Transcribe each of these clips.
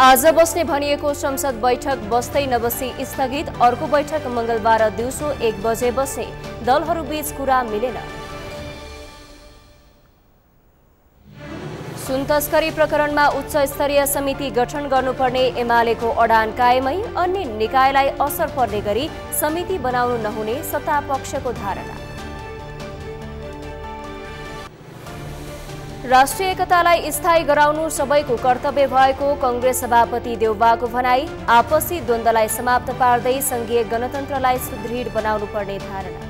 आज बस्ने भनिएको संसद बैठक बस्दै नबसी स्थगित। अर्को बैठक मंगलबार दिउँसो 1 बजे बस्ने। दलहरूबीच कुरा मिलेन। सुन तस्करी प्रकरणमा उच्च स्तरीय समिति गठन गर्नुपर्ने एमालेको अडान कायमै। अन्य निकायलाई असर पर्ने गरी समिति बनाउनु नहुने सत्तापक्षको धारणा। राष्ट्रिय एकतालाई स्थायी गराउनु सबैको कर्तव्य भएको कांग्रेस सभापति देउबाको भनाई। आपसी द्वन्द्वलाई समाप्त पार्दै संघीय गणतन्त्रलाई सुदृढ बनाउनु पर्ने धारणा।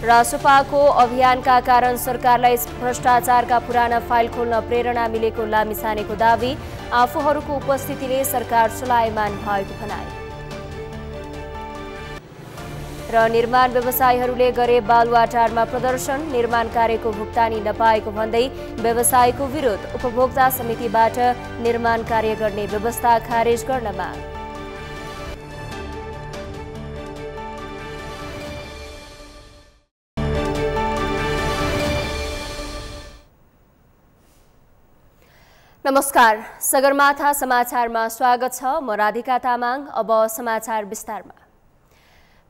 रासपाको अभियानका कारण सरकारलाई भ्रष्टाचारका पुराना फाइल खोल्न प्रेरणा मिलेको लामिछानेको दावी। आफूहरूको उपस्थितिले सरकार चलायमान भएको भनाई। र निर्माण व्यवसायीहरूले गरे बालुवाटारमा प्रदर्शन। निर्माण कार्यको भुक्तानी नपाएको भन्दै व्यवसायको विरोध। उपभोक्ता समितिबाट निर्माण कार्य गर्ने व्यवस्था खारेज गर्न माग। नमस्कार, सगरमाथा समाचारमा स्वागत छ। म राधिका तामाङ। अब समाचार विस्तारमा।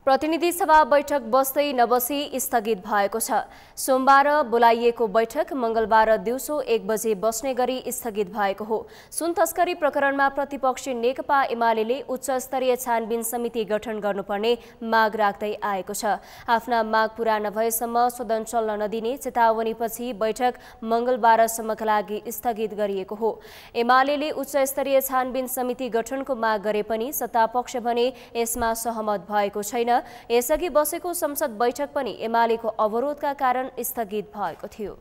प्रतिनिधि सभा बैठक बस्दै नबसी स्थगित भएको छ। सोमबार बोलाइएको बैठक मंगलबार दिउँसो 1 बजे बस्ने गरी स्थगित भएको हो। सुन तस्करी प्रकरणमा प्रतिपक्षी नेकपा एमालेले उच्च स्तरीय छानबिन समिति गठन गर्नुपर्ने माग राख्दै आएको छ। आफ्ना माग पूरा नभएसम्म सदन चल्न नदिने चेतावनीपछि बैठक मंगलबारसम्मका लागि स्थगित गरिएको हो। एमालेले उच्च स्तरीय छानबिन समिति गठनको माग गरे पनि सत्तापक्ष भने यसमा सहमत भएको छैन। यसअघि बसेको संसद बैठक पनि एमालेको अवरोधका कारण स्थगित भएको थियो।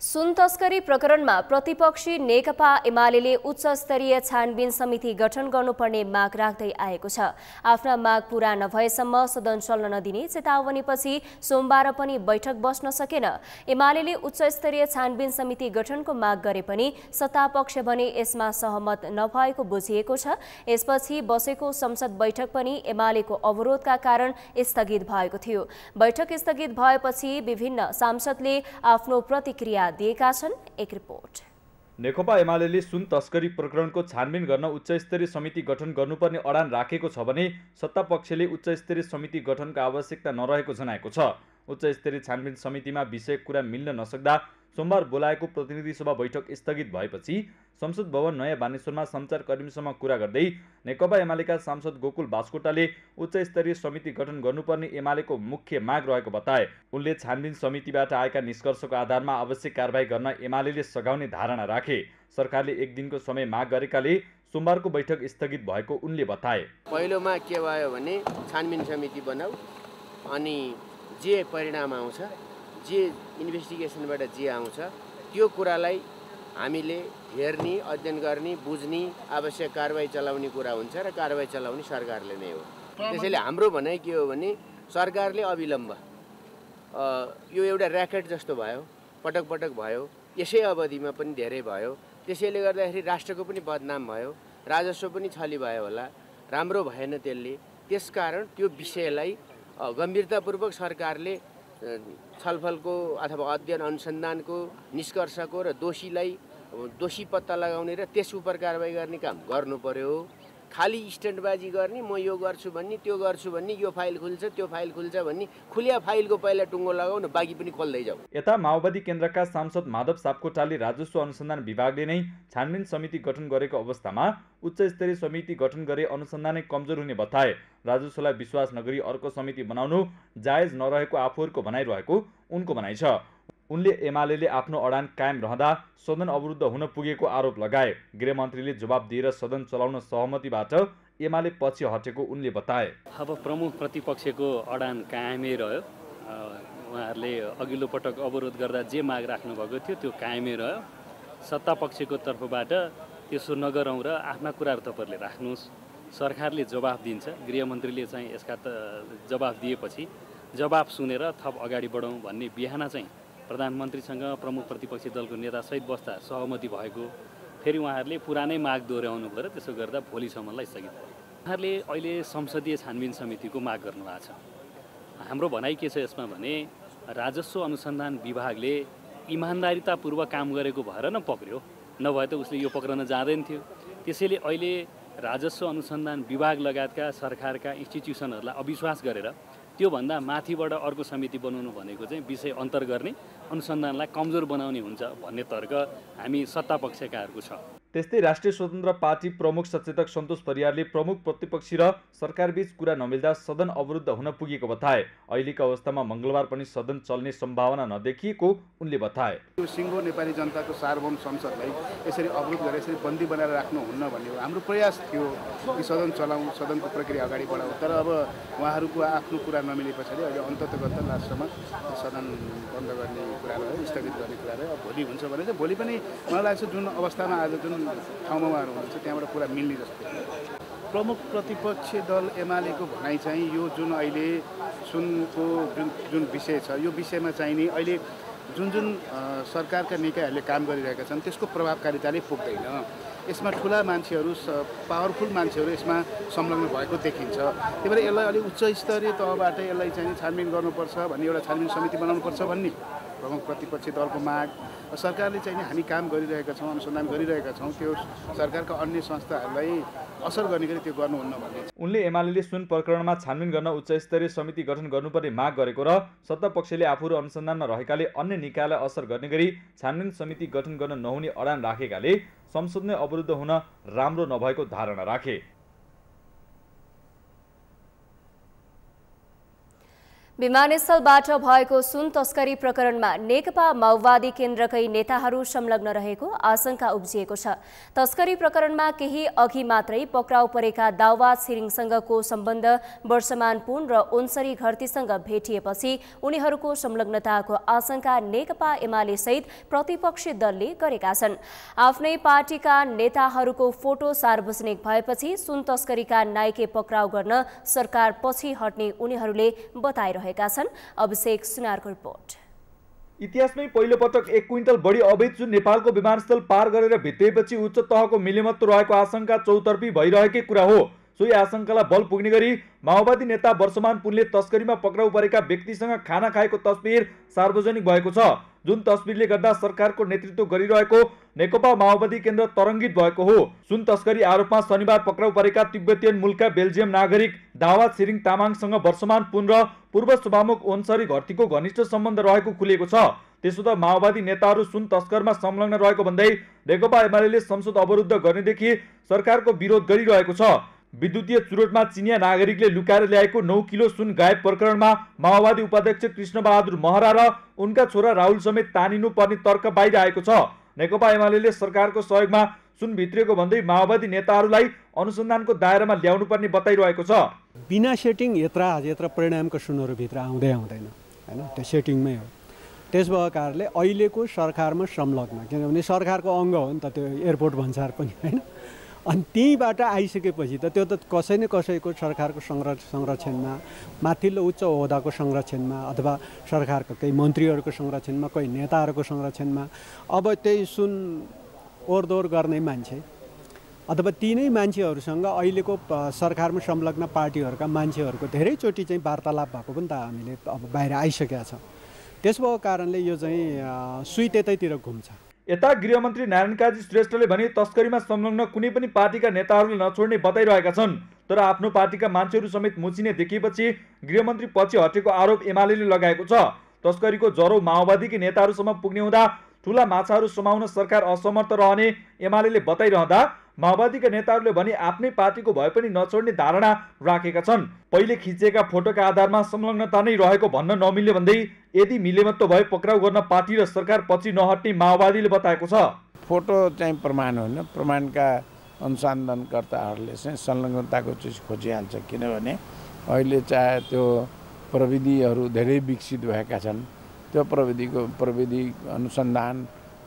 सुन तस्करी प्रकरणमा प्रतिपक्षी नेकपा एमालेले उच्च स्तरीय छानबिन समिति गठन गर्नुपर्ने माग राख्दै आएको छ। आफ्ना माग पूरा नभएसम्म सदन चल्न नदिने चेतावनीपछि सोमबार पनि बैठक बस्न सकेन। एमालेले उच्च स्तरीय छानबिन समिति गठनको माग गरे पनि सत्तापक्ष भने यसमा सहमत नभएको बुझिएको छ। यसपछि बसेको संसद बैठक पनि एमालेको अवरोधका कारण स्थगित भएको थियो। बैठक स्थगित भएपछि विभिन्न सांसदले आफ्नो प्रतिक्रिया दिएका छन्। एक रिपोर्ट। नेकपा एमालेले सुन तस्करी प्रकरणको छानबिन गर्न उच्च स्तरीय समिति गठन गर्नुपर्ने अडान राखेको छ भने सत्तापक्षले उच्च स्तरीय समिति गठनको आवश्यकता नरहेको जनाएको छ। उच्च स्तरीय छानबिन समितिमा विषय कुरा मिल्न नसक्दा सोमबार बोलाएको प्रतिनिधि सभा बैठक स्थगित भएपछि संसद भवन नयाँ बानेश्वरमा सञ्चारकर्मीसँग कुरा गर्दै नेकपा एमालेका सांसद गोकुल बास्कोटाले उच्च स्तरीय समिति गठन गर्नुपर्ने एमालेको मुख्य माग रहेको बताए। उनले छानबिन समितिबाट आएका निष्कर्षको आधारमा आवश्यक कारबाही गर्न एमालेले सघाउने धारणा राखे। सरकारले 1 दिनको समय माग गरेकाले सोमबारको बैठक स्थगित भएको उनले बताए। पहिलोमा के भयो भने छानबिन समिति बनाऊ, अनि जे परिणाम आउँछ, जे इन्भेस्टिगेसनबाट जे आउँछ त्यो कुरालाई हामीले हेर्ने, अध्ययन गर्ने, बुझ्ने, आवश्यक कारबाही चलाउने कुरा हुन्छ र कारबाही चलाउने सरकारले नै हो। त्यसैले हाम्रो भनाइ के हो भने सरकारले अविलम्ब यो एउटा र्याकेट जस्तो भयो, पटक पटक भयो, यसै अवधिमा पनि धेरै भयो। त्यसैले गर्दाखेरि राष्ट्रको पनि बदनाम भयो, राजस्व पनि छली भयो होला, राम्रो भएन त्यसले। त्यसकारण त्यो विषयलाई गम्भीरतापूर्वक सरकारले छलफलको अथवा अध्ययन अनुसन्धानको निष्कर्षको र दोषी पत्ता लगाउने र त्यस उपर कारबाही गर्ने काम गर्नु पर्यो। खाली स्ट्यान्डबाजी गर्ने, म यो गर्छु भन्ने, त्यो गर्छु भन्ने, यो फाइल खुल्छ, त्यो फाइल खुल्छ भन्ने, खुलिया फाइलको पहिला टुङ्गो लगाउन, बाँकी पनि खोल्दै जाऊ। यता माओवादी केन्द्रका सांसद माधव सापकोटाले राजस्व अनुसन्धान विभागले नै छानबिन समिति गठन गरेको अवस्थामा उच्च स्तरीय समिति गठन गरे अनुसन्धानै कमजोर हुने बताए। राजस्वलाई विश्वास नगरी अर्को समिति बनाउनु जायज नरहेको आफूहरूको भनाइरहेको उनको भनाइ छ। उनले एमालेले आफ्नो अडान कायम रहँदा सदन अवरुद्ध हुन पुगेको आरोप लगाए। गृहमन्त्रीले जवाब दिएर सदन चलाउन सहमतिबाट एमाले पछि हटेको उनले बताए। अब प्रमुख प्रतिपक्षको अडान कायमै रह्यो। उहाँहरूले अघिल्लो पटक अवरोध गर्दा जे माग राख्नुभएको थियो त्यो कायमै रह्यो। सत्तापक्षको तर्फबाट त्यसो नगरौँ र आफ्ना कुराहरू तपाईँहरूले राख्नुहोस्, सरकारले जवाफ दिन्छ। गृहमन्त्रीले चाहिँ यसका जवाफ दिएपछि जवाफ सुनेर थप अगाडि बढौँ भन्ने बिहान चाहिँ प्रधानमन्त्रीसँग प्रमुख प्रतिपक्षी दलको नेतासहित बस्दा सहमति भएको। फेरि उहाँहरूले पुरानै माग दोहोऱ्याउनु भयो र त्यसो गर्दा भोलिसम्मलाई स्थगित भयो। उहाँहरूले अहिले संसदीय छानबिन समितिको माग गर्नुभएको छ। हाम्रो भनाइ के छ यसमा भने राजस्व अनुसन्धान विभागले इमान्दारितापूर्वक काम गरेको भएर न पक्रियो, नभए त उसले यो पक्रन जाँदैन थियो। त्यसैले अहिले राजस्व अनुसन्धान विभाग लगायतका सरकारका इन्स्टिट्युसनहरूलाई अविश्वास गरेर त्योभन्दा माथिबाट अर्को समिति बनाउनु भनेको चाहिँ विषय अन्तर गर्ने, अनुसन्धानलाई कमजोर बनाउने हुन्छ भन्ने तर्क हामी सत्तापक्षकाहरूको छ। त्यस्तै राष्ट्रिय स्वतन्त्र पार्टी प्रमुख सचेतक सन्तोष परियारले प्रमुख प्रतिपक्षी र सरकारबीच कुरा नमिल्दा सदन अवरुद्ध हुन पुगेको बताए। अहिलेको अवस्थामा मङ्गलबार पनि सदन चल्ने सम्भावना नदेखिएको उनले बताए। यो सिङ्गो नेपाली जनताको सार्वभौम संसदलाई यसरी अवरुद्ध गरेर यसरी बन्दी बनाएर राख्नुहुन्न भन्ने हाम्रो प्रयास थियो कि सदन चलाउँ, सदनको प्रक्रिया अगाडि बढाउँ। तर अब उहाँहरूको आफ्नो कुरा नमिले पछाडि अहिले अन्ततगत लास्टमा सदन बन्द गर्ने कुरा रह्यो, स्थगित गर्ने कुरा रह्यो। अब भोलि हुन्छ भने चाहिँ भोलि पनि मलाई लाग्छ जुन अवस्थामा आज जुन ठाउँमा उहाँहरू हुनुहुन्छ त्यहाँबाट कुरा मिल्ने जस्तो। प्रमुख प्रतिपक्षी दल एमालेको भनाइ चाहिँ यो जुन अहिले सुनको जुन विषय छ यो विषयमा चाहिँ नि अहिले जुन सरकारका निकायहरूले काम गरिरहेका छन् त्यसको प्रभावकारिताले पुग्दैन। यसमा ठुला मान्छेहरू, पावरफुल मान्छेहरू यसमा संलग्न भएको देखिन्छ। त्यही भएर यसलाई अलिक उच्च स्तरीय तहबाट यसलाई चाहिँ छानबिन गर्नुपर्छ भन्ने एउटा छानबिन समिति बनाउनुपर्छ भन्ने प्रमुख प्रतिपक्षी दलको माग। सरकारले चाहिँ हामी काम गरिरहेका छौँ, अनुसन्धान गरिरहेका छौँ, त्यो सरकारका अन्य संस्थाहरूलाई असर गर्ने गरी त्यो गर्नुहुन्न भन्ने। उनले एमाले सुन प्रकरणमा छानबिन गर्न उच्चस्तरीय समिति गठन गर्नुपर्ने माग गरेको र सत्तापक्षले आफूहरू अनुसन्धानमा रहेकाले अन्य निकायलाई असर गर्ने गरी छानबिन समिति गठन गर्न नहुने अडान राखेकाले संसद नै अवरुद्ध हुन राम्रो नभएको धारणा राखे। विमानस्थलबाट भएको सुन तस्करी प्रकरणमा नेकपा माओवादी केन्द्रकै नेताहरू संलग्न रहेको आशंका उब्जिएको छ। तस्करी प्रकरणमा केही अघि मात्रै पक्राउ परेका दावा छिरिङसँगको सम्बन्ध वर्षमान पुन र ओन्सरी घरतीसँग भेटिएपछि उनीहरूको संलग्नताको आशंका नेकपा एमाले सहित प्रतिपक्षी दलले गरेका छन्। आफ्नै पार्टीका नेताहरूको फोटो सार्वजनिक भएपछि सुन तस्करीका नाइके पक्राउ गर्न सरकार पछि हट्ने उनीहरूले बताए। अभिषेक सुनारको रिपोर्ट। इतिहासमै पहिलो पटक 1 क्विन्टल बढी अवैध सुन नेपालको विमानस्थल पार गरेर भित्रिएपछि उच्च तहको मिलेमत्तो रहेको आशंका चौतर्फी भइरहेकै कुरा हो। सोही आशंकालाई बल पुग्ने गरी माओवादी नेता वर्षमान पुनले तस्करीमा पक्राउ परेका व्यक्तिसँग खाना खाएको तस्बिर सार्वजनिक भएको छ। जुन तस्बिरले गर्दा सरकारको नेतृत्व गरिरहेको नेकपा माओवादी केन्द्र तरङ्गित भएको हो। सुन तस्करी आरोपमा शनिबार पक्राउ परेका तिब्बतियन मूलका बेल्जियम नागरिक दावा छिरिङ तामाङसँग वर्षमान पुन र पूर्व सभामुख ओन्सरी घरतीको घनिष्ठ सम्बन्ध रहेको खुलेको छ। त्यसो त माओवादी नेताहरू सुन तस्करमा संलग्न रहेको भन्दै नेकपा एमाले संसद अवरुद्ध गर्नेदेखि सरकारको विरोध गरिरहेको छ। विद्युतीय चुरोटमा चिनिया नागरिकले लुकाएर ल्याएको 9 किलो सुन गायब प्रकरणमा माओवादी उपाध्यक्ष कृष्णबहादुर महरा र उनका छोरा राहुल समेत तानिनु पर्ने तर्क बाहिर आएको छ। नेकपा एमाले सरकारको सहयोगमा सुन भित्रिएको भन्दै माओवादी नेताहरूलाई अनुसन्धानको दायरामा ल्याउनु पर्ने बताइरहेको छ। बिना सेटिङ यत्र परिणामको सुनहरू भित्र आउँदैन हैन, त्यो सेटिङमै हो। त्यस भएको कारणले अहिलेको सरकारमा संलग्न, किनभने सरकारको अङ्ग हो नि त त्यो एयरपोर्ट भन्सार पनि हैन। अनि त्यहीँबाट आइसकेपछि त त्यो त कसै न कसैको सरकारको संरक्षणमा, माथिल्लो उच्च ओहदाको संरक्षणमा अथवा सरकारको केही मन्त्रीहरूको संरक्षणमा, कोही नेताहरूको संरक्षणमा अब त्यही सुन ओरदोर गर्ने मान्छे अथवा तिनै मान्छेहरूसँग अहिलेको सरकारमा संलग्न पार्टीहरूका मान्छेहरूको धेरैचोटि चाहिँ वार्तालाप भएको पनि त हामीले अब बाहिर आइसकेका छ। त्यस भएको कारणले यो चाहिँ सुई त्यतैतिर घुम्छ। यता गृहमन्त्री नारायण काजी श्रेष्ठले भने तस्करीमा संलग्न कुनै पनि पार्टीका नेताहरूले नछोड्ने बताइरहेका छन्। तर आफ्नो पार्टीका मान्छेहरू समेत मुचिने देखिएपछि गृहमन्त्री पछि हटेको आरोप एमाले लगाएको छ। तस्करीको जरो माओवादीका नेताहरूसम्म पुग्ने हुँदा ठूला माछाहरू समाउन सरकार असमर्थ रहने एमाले बताइरहँदा माओवादीका नेताहरूले भने आफ्नै पार्टीको भए पनि नछोड्ने धारणा राखेका छन्। पहिले खिचेका फोटोका आधारमा संलग्नता नै रहेको भन्न नमिल्ने भन्दै यदि मिलेमत्तो भए पक्राउ गर्न पार्टी र सरकार पछि नहट्ने माओवादीले बताएको छ। फोटो चाहिँ प्रमाण होइन, प्रमाणका अनुसन्धानकर्ताहरूले चाहिँ संलग्नताको चिज खोजिहाल्छ। किनभने अहिले चाहे त्यो प्रविधिहरू धेरै विकसित भएका छन्, त्यो प्रविधि अनुसन्धान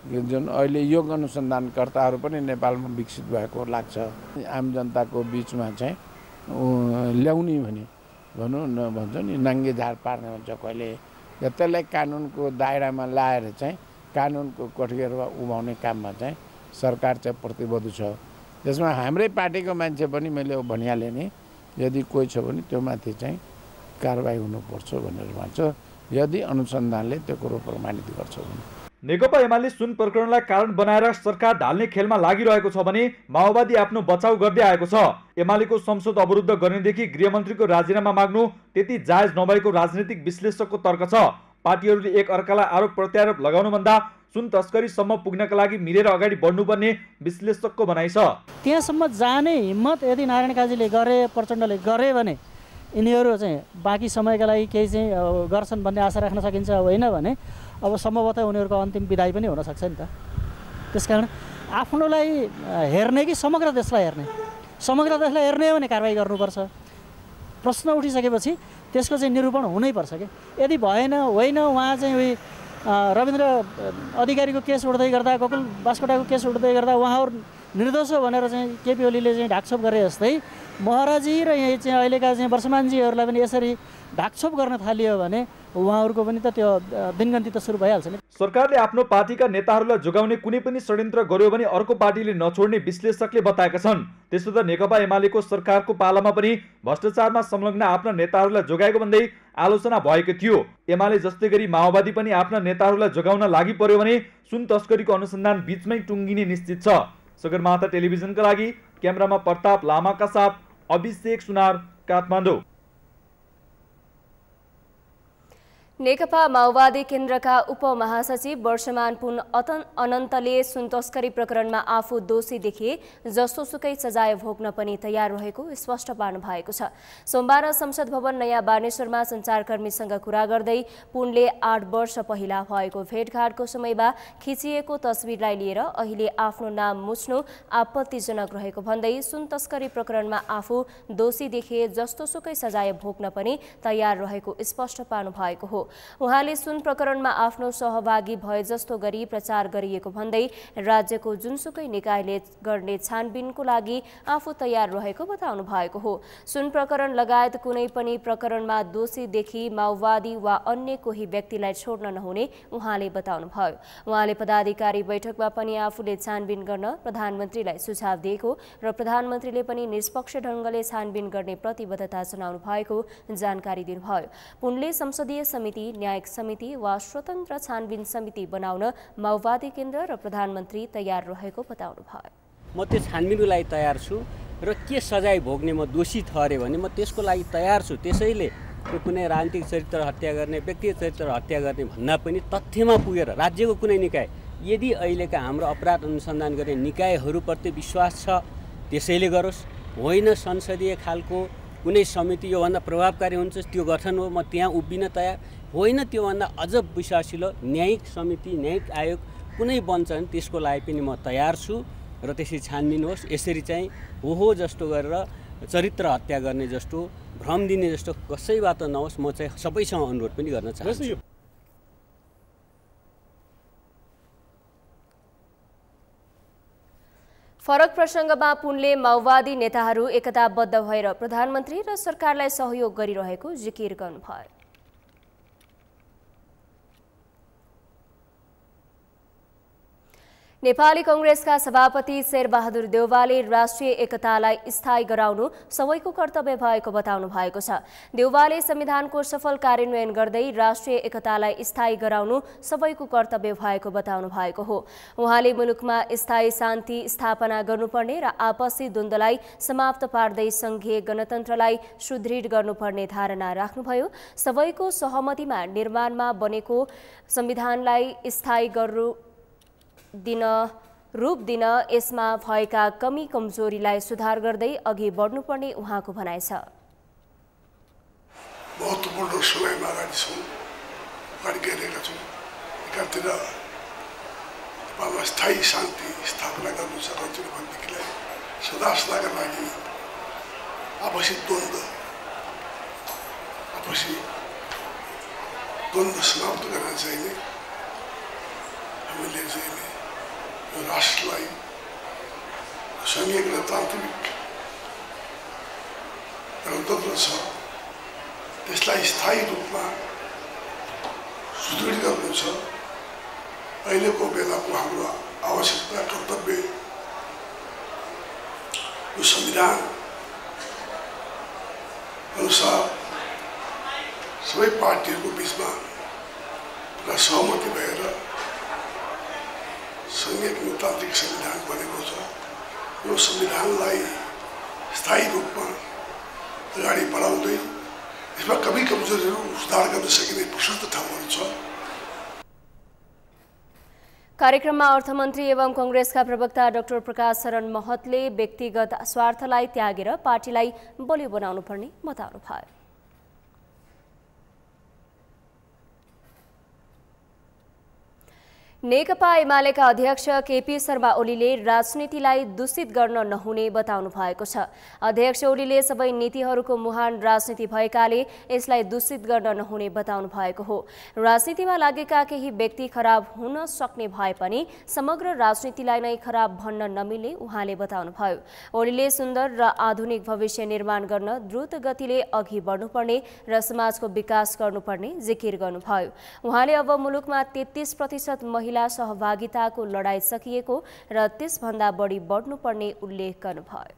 जुन अहिले योग अनुसन्धानकर्ताहरू पनि नेपालमा विकसित भएको लाग्छ। आम जनताको बिचमा चाहिँ ल्याउने भने भनौँ न भन्छ नि नाङ्गे झार पार्ने हुन्छ कहिले, त्यसलाई कानुनको दायरामा ल्याएर चाहिँ कानुनको कठघरेमा उभाउने काममा चाहिँ सरकार चाहिँ प्रतिबद्ध छ। त्यसमा हाम्रै पार्टीको मान्छे पनि मैले भनिहालेँ नि, यदि कोही छ भने त्यो माथि चाहिँ कारबाही हुनुपर्छ भनेर भन्छ। यदि अनुसन्धानले त्यो कुरो प्रमाणित गर्छ भने। नेकपा एमाले सुन प्रकरणलाई कारण बनाएर सरकार ढाल्ने खेलमा लागिरहेको छ भने माओवादी आफ्नो बचाउ गर्दै आएको छ। एमालेको संसद अवरुद्ध गर्नेदेखि गृहमन्त्रीको राजीनामा माग्नु त्यति जायज नभएको राजनीतिक विश्लेषकको तर्क छ। पार्टीहरूले एक अर्कालाई आरोप प्रत्यारोप लगाउनुभन्दा सुन तस्करीसम्म पुग्नका लागि मिलेर अगाडि बढ्नुपर्ने विश्लेषकको भनाइ छ। त्यहाँसम्म जाने हिम्मत यदि नारायण काजीले गरे, प्रचण्डले गरे भने यिनीहरू चाहिँ बाँकी समयका लागि केही चाहिँ गर्छन् भन्ने आशा राख्न सकिन्छ। होइन भने अब सम्भवतः उनीहरूको अन्तिम विदाई पनि हुनसक्छ नि त। त्यसकारण आफ्नोलाई हेर्ने कि समग्र देशलाई हेर्ने? समग्र देशलाई हेर्ने हो भने कारवाही गर्नुपर्छ। प्रश्न उठिसकेपछि त्यसको चाहिँ निरूपण हुनैपर्छ कि। यदि भएन, होइन, उहाँ चाहिँ उही रविन्द्र अधिकारीको केस उठ्दै गर्दा, गोकुल बास्कोटाको केस उठ्दै गर्दा उहाँहरू निर्दोष हो भनेर चाहिँ केपी ओलीले चाहिँ ढाकछोप गरे जस्तै महराजी र यही चाहिँ अहिलेका चाहिँ वर्षमानजीहरूलाई पनि यसरी ढाकछोप गर्न थालियो भने उहाँहरूको पनि त त्यो दिनगन्ती त सुरु भइहाल्छ नि। सरकारले आफ्नो पार्टीका नेताहरूलाई जोगाउने कुनै पनि षड्यन्त्र गर्यो भने अर्को पार्टीले नछोड्ने विश्लेषकले बताएका छन्। त्यसो त नेकपा एमालेको सरकारको पालामा पनि भ्रष्टाचारमा संलग्न आफ्ना नेताहरूलाई जोगाएको भन्दै आलोचना भएको थियो। एमाले जस्तै गरी माओवादी पनि आफ्ना नेताहरूलाई जोगाउन लागि पर्यो भने सुन तस्करीको अनुसन्धान बीचमै टुङ्गिने निश्चित छ। सगरमाथा टेलिभिजनका लागि क्यामेरामा प्रताप लामाका साथ अभिषेक सुनार, काठमाडौँ। नेकपा माओवादी केन्द्रका उपमहासचिव वर्षमान पुन अनन्तले सुन तस्करी प्रकरणमा आफू दोषी देखिए जस्तोसुकै सजाय भोग्न पनि तयार रहेको स्पष्ट पार्नु भएको छ। सोमबार संसद भवन नयाँ बानेश्वरमा सञ्चारकर्मीसँग कुरा गर्दै पुनले 8 वर्ष पहिला भएको भेटघाटको समयमा खिचिएको तस्बिरलाई लिएर अहिले आफ्नो नाम मुछ्नु आपत्तिजनक रहेको भन्दै सुन तस्करी प्रकरणमा आफू दोषी देखिए जस्तोसुकै सजाय भोग्न पनि तयार रहेको स्पष्ट पार्नु भएको हो। उहाँले सुन प्रकरणमा आफ्नो सहभागी भए जस्तो गरी प्रचार गरिएको भन्दै राज्यको जुनसुकै निकायले गर्ने छानबिनको लागि आफू तयार रहेको बताउनु भएको हो। सुन प्रकरण लगायत कुनै पनि प्रकरणमा दोषी देखि माओवादी वा अन्य कोही व्यक्तिलाई छोड्न नहुने उहाँले बताउनुभयो। उहाँले पदाधिकारी बैठकमा पनि आफूले छानबिन गर्न प्रधानमन्त्रीलाई सुझाव दिएको र प्रधानमन्त्रीले पनि निष्पक्ष ढङ्गले छानबिन गर्ने प्रतिबद्धता जनाउनु भएको जानकारी दिनुभयो। पुनले संसदीय समिति, न्यायिक समिति वा स्वतन्त्र छानबिन समिति बनाउन माओवादी केन्द्र र प्रधानमन्त्री तयार रहेको बताउनुभयो। म त्यो छानबिनको लागि तयार छु र के सजाय भोग्ने म दोषी ठहरे भने म त्यसको लागि तयार छु। त्यसैले त्यो कुनै राजनीतिक चरित्र हत्या गर्ने, व्यक्तिगत चरित्र हत्या गर्ने भन्दा पनि तथ्यमा पुगेर राज्यको कुनै निकाय यदि अहिलेका हाम्रो अपराध अनुसन्धान गर्ने निकायहरूप्रति विश्वास छ त्यसैले गरोस्। होइन संसदीय खालको कुनै समिति योभन्दा प्रभावकारी हुन्छ त्यो गठन हो, म त्यहाँ उभिन तयार। होइन त्योभन्दा अझ विश्वासिलो न्यायिक समिति, न्यायिक आयोग कुनै बन्छ भने त्यसको लागि पनि म तयार छु र त्यसरी छानबिन होस्। यसरी चाहिँ हो जस्तो गरेर चरित्र हत्या गर्ने जस्तो, भ्रम दिने जस्तो कसैबाट नहोस्। म चाहिँ सबैसँग अनुरोध पनि गर्न चाहन्छु। फरक प्रसङ्गमा पुनले माओवादी नेताहरू एकताबद्ध भएर प्रधानमन्त्री र सरकारलाई सहयोग गरिरहेको जिकिर गर्नुभयो। नेपाली कांग्रेसका सभापति शेरबहादुर देउवाले राष्ट्रिय एकतालाई स्थायी गराउनु सबैको कर्तव्य भएको बताउनु भएको छ। देउवाले संविधानको सफल कार्यान्वयन गर्दै राष्ट्रिय एकतालाई स्थायी गराउनु सबैको कर्तव्य भएको बताउनु भएको हो। उहाँले मुलुकमा स्थायी शान्ति स्थापना गर्नुपर्ने र आपसी द्वन्द्वलाई समाप्त पार्दै संघीय गणतन्त्रलाई सुदृढ गर्नुपर्ने धारणा राख्नुभयो। सबैको सहमतिमा निर्माणमा बनेको संविधानलाई स्थायी रूप दिन यसमा भएका कमी कमजोरीलाई सुधार गर्दै अघि बढ्नुपर्ने उहाँको भनाइ छ। महत्त्वपूर्ण समयमा अगाडि गइरहेका छौँ। एकातिर नेपालमा स्थायी शान्ति स्थापना गर्नु छ, अर्को भन्नेलाई सदासदाका लागि आपसी द्वन्द्व समाप्त गर्न चाहिने, हामीले चाहिँ राष्ट्रलाई संघीय गणतान्त्रिक गणतन्त्र छ त्यसलाई स्थायी रूपमा सुदृढ गर्नु छ। अहिलेको बेलाको हाम्रो आवश्यकता, कर्तव्य यो संविधान अनुसार सबै पार्टीहरूको बिचमा र सहमति भएर संघीय लोकतान्त्रिक संविधान बनेको छ। यो संविधानलाई स्थायी रूपमा अगाडि बढाउँदै यसमा कमी कमजोरीहरू सुधार गर्न सकिने प्रशस्त ठाउँहरू छ। कार्यक्रममा अर्थमन्त्री एवं कांग्रेसका प्रवक्ता डाक्टर प्रकाश शरण महतले व्यक्तिगत स्वार्थलाई त्यागेर पार्टीलाई बलियो बनाउनु पर्ने बताउनुभयो। नेकपा एमालेका अध्यक्ष केपी शर्मा ओलीले राजनीतिलाई दूषित गर्न नहुने बताउनु भएको छ। अध्यक्ष ओलीले सबै नीतिहरूको मुहान राजनीति भएकाले यसलाई दूषित गर्न नहुने बताउनु भएको हो। राजनीतिमा लागेका केही व्यक्ति खराब हुन सक्ने भए पनि समग्र राजनीतिलाई नै खराब भन्न नमिल्ने उहाँले बताउनुभयो। ओलीले सुन्दर र आधुनिक भविष्य निर्माण गर्न द्रुत गतिले अघि बढ्नुपर्ने र समाजको विकास गर्नुपर्ने जिकिर गर्नुभयो। उहाँले अब मुलुकमा 33% महिला सहभागिताको लडाई सकिएको र त्यसभन्दा बढी बढ्नुपर्ने उल्लेख गर्नुभयो।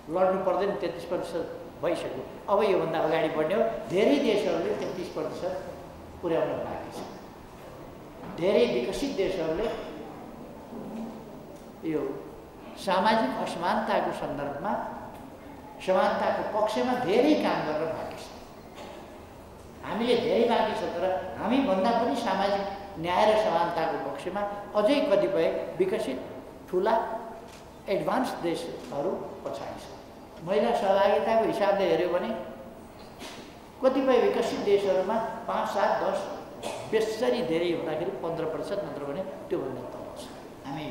लड्नु पर्दैन, 33% भइसक्यो, अब योभन्दा अगाडि बढ्ने हो। धेरै देशहरूले 33% पुर्याउन बाँकी छ। धेरै विकसित देशहरूले यो सामाजिक असमानताको सन्दर्भमा समानताको पक्षमा धेरै काम गर्न बाँकी छ। हामीले धेरै बाँकी छ, तर हामीभन्दा पनि सामाजिक न्याय र समानताको पक्षमा अझै कतिपय विकसित ठुला एडभान्स देशहरू पछाडि छ। महिला सहभागिताको हिसाबले हेऱ्यो भने कतिपय विकसित देशहरूमा 5, 7, 10 बेसरी धेरै हुँदाखेरि 15% नत्र भने त्योभन्दा तल छ। हामी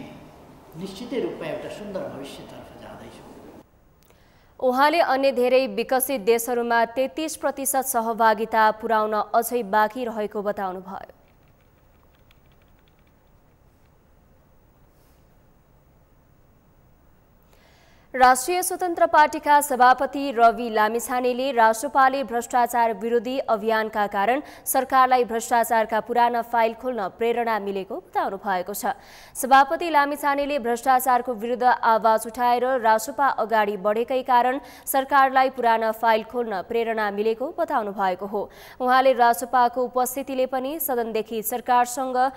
निश्चितै रूपमा एउटा सुन्दर भविष्यतर्फ जाँदैछौँ। उहाँले अन्य धेरै विकसित देशहरूमा 33% सहभागिता पुर्याउन अझै बाँकी रहेको बताउनुभयो। राष्ट्रिय स्वतन्त्र पार्टीका सभापति रवि लामिछानेले राष्ट्रपाले भ्रष्टाचार विरोधी अभियानका कारण सरकारलाई भ्रष्टाचारका पुराना फाइल खोल्न प्रेरणा मिलेको बताउनु भएको छ। सभापति लामिछानेले भ्रष्टाचारको विरुद्ध आवाज उठाएर राष्ट्रपा अगाडि बढेकै कारण सरकारलाई पुराना फाइल खोल्न प्रेरणा मिलेको बताउनु भएको हो। उहाँले राष्ट्रपाको उपस्थितिले पनि सदनदेखि सरकारसँग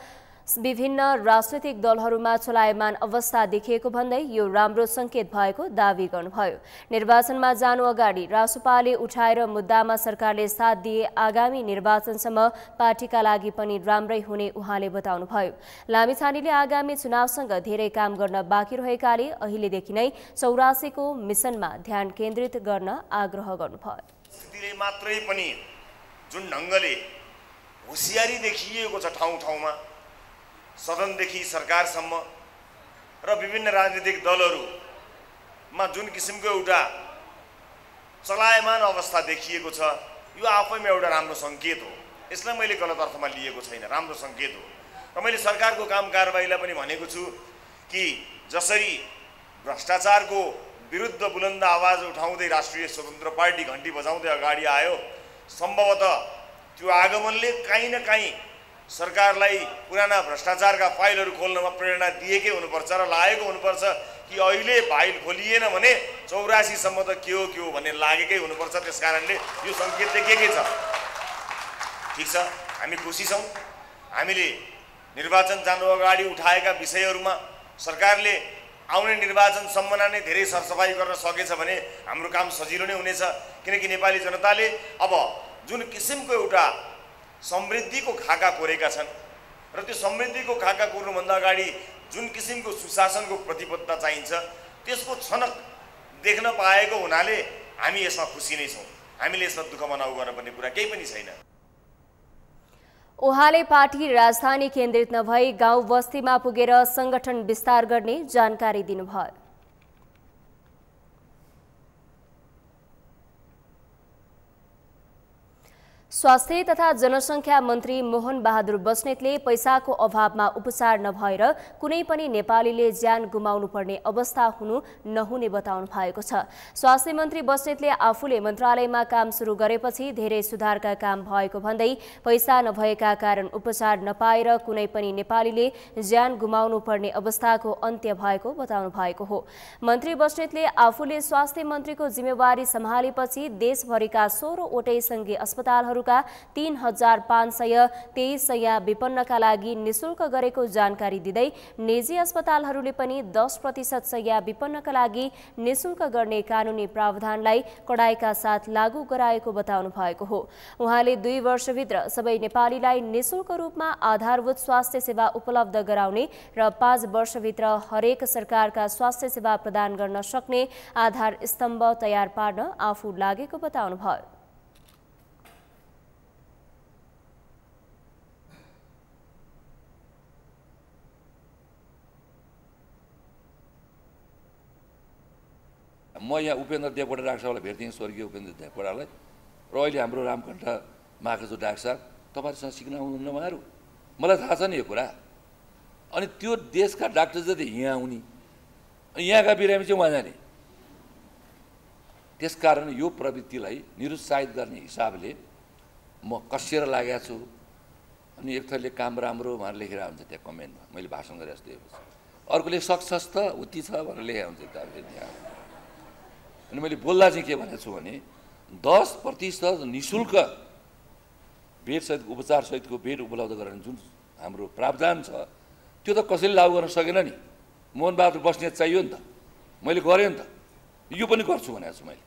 विभिन्न राजनैतिक दलहरूमा चलायमान अवस्था देखिएको भन्दै यो राम्रो संकेत भएको दावी गर्नुभयो। निर्वाचनमा जानु अगाडि राष्ट्रपाले उठाएर मुद्दामा सरकारले साथ दिए आगामी निर्वाचनसम्म पार्टीका लागि पनि राम्रै हुने उहाँले बताउनुभयो। लामिछानेले आगामी चुनावसँग धेरै काम गर्न बाँकी रहेकाले अहिलेदेखि नै 84 को मिसनमा ध्यान केन्द्रित गर्न आग्रह गर्नुभयो। स्थितिले मात्रै पनि जुन ढङ्गले होशियारी देखिएको छ ठाउँ ठाउँमा, सदनदेखि सरकारसम्म र विभिन्न राजनीतिक दलहरूमा जुन किसिमको एउटा चलायमान अवस्था देखिएको छ, यो आफैमा एउटा राम्रो सङ्केत हो। यसलाई मैले गलत अर्थमा लिएको छैन, राम्रो सङ्केत हो। र मैले सरकारको काम कारबाहीलाई पनि भनेको छु कि जसरी भ्रष्टाचारको विरुद्ध बुलन्द आवाज उठाउँदै राष्ट्रिय स्वतन्त्र पार्टी घण्टी बजाउँदै अगाडि आयो, सम्भवतः त्यो आगमनले काहीँ न काहीँ सरकारलाई पुराना भ्रष्टाचारका फाइलहरू खोल्नमा प्रेरणा दिएकै हुनुपर्छ र लागेको हुनुपर्छ कि अहिले फाइल खोलिएन भने 84 सम्म त के हो भन्ने लागेकै हुनुपर्छ। त्यसकारणले यो सङ्केत देखिएकै छ। ठिक छ, हामी खुसी छौँ। हामीले निर्वाचन जानु अगाडि उठाएका विषयहरूमा सरकारले आउने निर्वाचनसम्म नै धेरै सरसफाई गर्न सकेछ भने हाम्रो काम सजिलो नै हुनेछ। किनकि नेपाली जनताले अब जुन किसिमको एउटा समृद्धिको खाका कोरेका छन् र त्यो समृद्धिको खाका कोर्नुभन्दा अगाडि जुन किसिमको सुशासनको प्रतिबद्धता चाहिन्छ त्यसको छनक देख्न पाएको हुनाले हामी यसमा खुसी नै छौँ। हामीले यसमा दुःख मनाउ गर्नुपर्ने कुरा केही पनि छैन। उहाँले पार्टी राजधानी केन्द्रित नभई गाउँ बस्तीमा पुगेर संगठन विस्तार गर्ने जानकारी दिनुभयो। स्वास्थ्य तथा जनसङ्ख्या मन्त्री मोहन बहादुर बस्नेतले पैसाको अभावमा उपचार नभएर कुनै पनि नेपालीले ज्यान गुमाउनु पर्ने अवस्था हुनु नहुने बताउनु भएको छ। स्वास्थ्य मन्त्री बस्नेतले आफूले मन्त्रालयमा काम सुरु गरेपछि धेरै सुधारका काम भएको भन्दै पैसा नभएका कारण उपचार नपाएर कुनै पनि नेपालीले ज्यान गुमाउनु पर्ने अवस्थाको अन्त्य भएको बताउनु भएको हो। मन्त्री बस्नेतले आफूले स्वास्थ्य मन्त्रीको जिम्मेवारी सम्हालेपछि देशभरिका 16 वटै संघीय अस्पतालहरूको अस्पतालहरूका 3523 शैय्या विपन्नका लागि निशुल्क गरेको जानकारी दिँदै निजी अस्पतालहरूले पनि 10% शैय्या विपन्नका लागि निशुल्क गर्ने कानुनी प्रावधानलाई कडाइका साथ लागू गराएको बताउनु भएको हो। उहाँले 2 वर्षभित्र सबै नेपालीलाई निशुल्क रूपमा आधारभूत स्वास्थ्य सेवा उपलब्ध गराउने र 5 वर्षभित्र हरेक सरकारका स्वास्थ्य सेवा प्रदान गर्न सक्ने आधार स्तम्भ तयार पार्न आफू लागेको बताउनुभयो। म यहाँ उपेन्द्र देवकोटा डाक्टर साहबलाई भेट्थेँ, स्वर्गीय उपेन्द्र देवकोटालाई, र अहिले हाम्रो रामकण्ठ माखजु डाक्टर साहब तपाईँहरूसँग सिक्न आउनुहुन्न उहाँहरू, मलाई थाहा छ नि यो कुरा। अनि त्यो देशका डाक्टर जति यहाँ आउने, यहाँका बिरामी चाहिँ उहाँ जाने। त्यसकारण यो प्रवृत्तिलाई निरुत्साहित गर्ने हिसाबले म कसिएर लागेको छु। अनि एक थरीले काम राम्रो भनेर लेखेर हुन्छ त्यहाँ कमेन्टमा, मैले भाषण गरेँ जस्तो दिएपछि, अर्कोले सक्सेस त उति छ भनेर लेखेको हुन्छ त्यहाँ। अनि मैले बोल्दा चाहिँ के भनेको छु भने 10% निःशुल्क बेडसहितको उपचारसहितको बेड उपलब्ध गराउने जुन हाम्रो प्रावधान छ त्यो त कसैले लागू गर्न सकेन नि। मोहनबहादुर बस्नेत चाहियो नि त, मैले गरेँ नि त, यो पनि गर्छु भनेको छु मैले।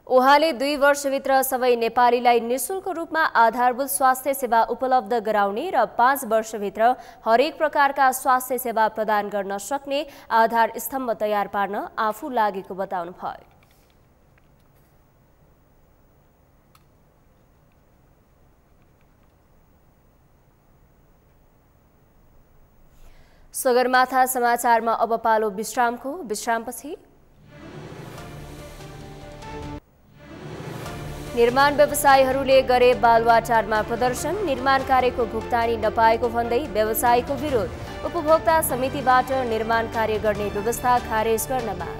उहाँले 2 वर्षभित्र सबै नेपालीलाई निशुल्क रूपमा आधारभूत स्वास्थ्य सेवा उपलब्ध गराउने र 5 वर्षभित्र हरेक प्रकारका स्वास्थ्य सेवा प्रदान गर्न सक्ने आधार स्तम्भ तयार पार्न आफू लागेको बताउनुभयो। सगरमाथा समाचारमा अब पालो विश्रामको। विश्रामपछि निर्माण व्यवसायीहरूले गरे बालुवाटारमा प्रदर्शन, निर्माण कार्यको भुक्तानी नपाएको भन्दै व्यवसायीको विरोध, उपभोक्ता समितिबाट निर्माण कार्य गर्ने व्यवस्था खारेज गर्न माग।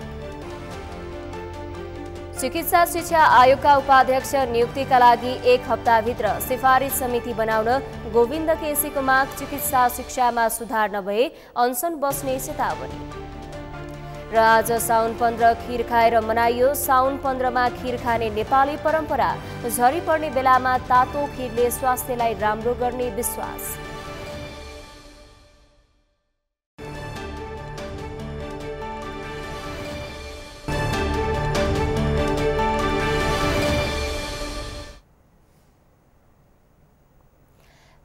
चिकित्सा शिक्षा आयोगका उपाध्यक्ष नियुक्तिका लागि 1 हप्ताभित्र सिफारिस समिति बनाउन गोविन्द केसीको माग, चिकित्सा शिक्षामा सुधार नभए अनसन बस्ने चेतावनी। र आज साउन 15 खीर खाएर मनाइयो। साउन 15मा खीर खाने नेपाली परम्परा, झरी पर्ने बेलामा तातो खीरले स्वास्थ्यलाई राम्रो गर्ने विश्वास।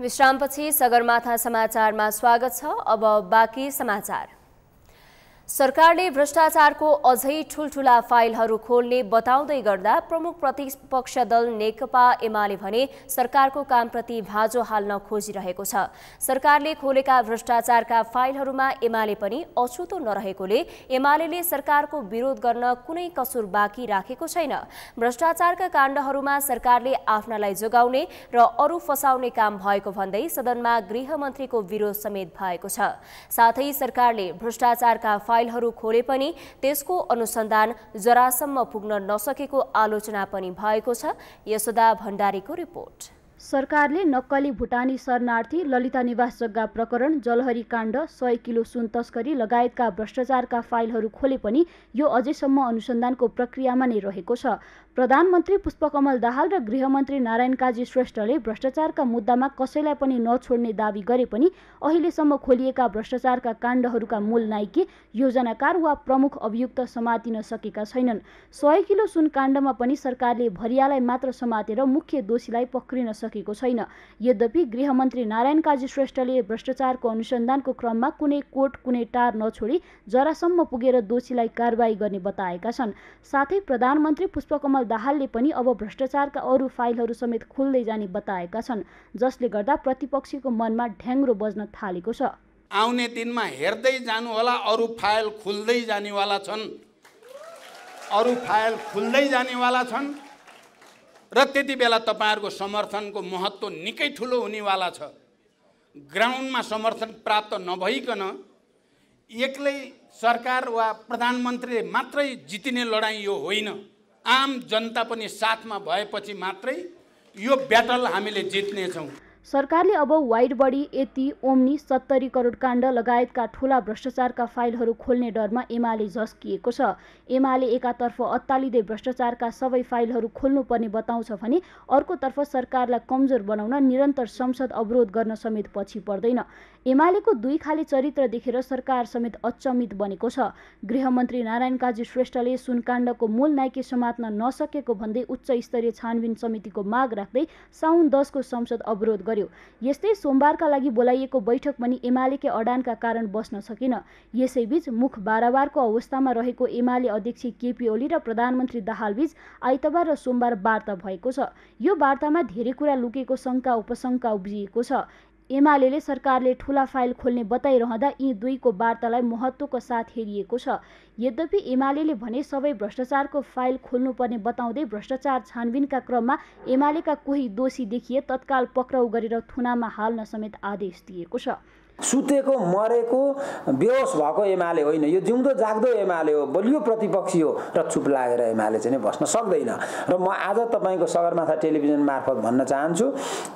विश्रामपछि सगरमाथा समाचारमा स्वागत छ। अब बाँकी समाचार। सरकारले भ्रष्टाचारको अझै ठूलठूला फाइलहरू खोल्ने बताउँदै गर्दा प्रमुख प्रतिपक्ष दल नेकपा एमाले भने सरकारको कामप्रति भाँजो हाल्न खोजिरहेको छ। सरकारले खोलेका भ्रष्टाचारका फाइलहरूमा एमाले पनि अछुतो नरहेकोले एमालेले सरकारको विरोध गर्न कुनै कसुर बाँकी राखेको छैन। भ्रष्टाचारका काण्डहरूमा सरकारले आफ्नालाई जोगाउने र अरू फसाउने काम भएको भन्दै सदनमा गृहमन्त्रीको विरोध समेत भएको छ। साथै सरकारले भ्रष्टाचारका फाइलहरू खोले पनि त्यसको अनुसन्धान जरासम्म पुग्न नसकेको आलोचना पनि भएको छ। यशोदा भण्डारीको रिपोर्ट। सरकारले नक्कली भुटानी शरणार्थी, ललिता निवास जग्गा प्रकरण, जलहरी काण्ड, 100 किलो सुन तस्करी लगायतका भ्रष्टाचारका फाइलहरू खोले पनि यो अझैसम्म अनुसन्धानको प्रक्रियामा नै रहेको छ। प्रधानमन्त्री पुष्पकमल दाहाल र गृहमन्त्री नारायण काजी श्रेष्ठले भ्रष्टाचारका मुद्दामा कसैलाई पनि नछोड्ने दावी गरे पनि अहिलेसम्म खोलिएका भ्रष्टाचारका काण्डहरूका मूल नायकी, योजनाकार वा प्रमुख अभियुक्त समातिन सकेका छैनन्। 100 किलो सुन काण्डमा पनि सरकारले भरियालाई मात्र समातेर मुख्य दोषीलाई पक्रिन सकेको छैन। यद्यपि गृहमन्त्री नारायण काजी श्रेष्ठले भ्रष्टाचारको अनुसन्धानको क्रममा कुनै कोट कुनै टार नछोडी जरासम्म पुगेर दोषीलाई कारबाही गर्ने बताएका छन्। साथै प्रधानमन्त्री पुष्पकमल दाहालले पनि अब भ्रष्टाचारका अरू फाइलहरू समेत खुल्दै जाने बताएका छन्, जसले गर्दा प्रतिपक्षीको मनमा ढ्याङ्ग्रो बज्न थालेको छ। आउने दिनमा हेर्दै जानु होला, अरू फाइल खुल्दै जानेवाला छन्, अरू फाइल खुल्दै जानेवाला छन् र त्यति बेला तपाईहरुको समर्थनको महत्त्व निकै ठुलो हुनेवाला छ। ग्राउन्डमा समर्थन प्राप्त नभइकन एक्लै सरकार वा प्रधानमन्त्रीले मात्रै जितिने लडाईँ यो होइन। आम जनता पनि साथमा भएपछि मात्रै यो ब्याटल हामीले जित्नेछौँ। सरकारले अब वाइड बडी, यति, ओम्नी, 70 करोड काण्ड लगायतका ठूला भ्रष्टाचारका फाइलहरू खोल्ने डरमा एमाले झस्किएको छ। एमाले एकातर्फ अत्तालिँदै भ्रष्टाचारका सबै फाइलहरू खोल्नुपर्ने बताउँछ भने अर्कोतर्फ सरकारलाई कमजोर बनाउन निरन्तर संसद अवरोध गर्न समेत पछि पर्दैन। एमालेको दुई खाले चरित्र देखेर सरकार समेत अचम्मित बनेको छ। गृहमन्त्री नारायण काजी श्रेष्ठले सुनकाण्डको मूल नाइके समात्न नसकेको भन्दै उच्च स्तरीय छानबिन समितिको माग राख्दै साउन 10 को संसद अवरोध गर्यो। यस्तै सोमबारका लागि बोलाइएको बैठक पनि एमालेकै अडानका कारण बस्न सकेन। यसैबीच मुख बाराबारको अवस्थामा रहेको एमाले अध्यक्ष केपी ओली र प्रधानमन्त्री दाहालबीच आइतबार र सोमबार वार्ता भएको छ। यो वार्तामा धेरै कुरा लुकेको शङ्का उपशङ्का उब्जिएको छ। एमालेले सरकारले ठूला फाइल खोल्ने बताइरहँदा यी दुईको वार्तालाई महत्त्वको साथ हेरिएको छ। यद्यपि एमालेले भने सबै भ्रष्टाचारको फाइल खोल्नुपर्ने बताउँदै भ्रष्टाचार छानबिनका क्रममा एमालेका कोही दोषी देखिए तत्काल पक्राउ गरेर थुनामा हाल्न समेत आदेश दिएको छ। सुतेको मरेको बेहोस भएको एमाले होइन, यो जिउँदो जाग्दो एमाले हो, बलियो प्रतिपक्षी हो र चुप लागेर एमाले चाहिँ बस्न सक्दैन। र म आज तपाईँको सगरमाथा टेलिभिजन मार्फत भन्न चाहन्छु,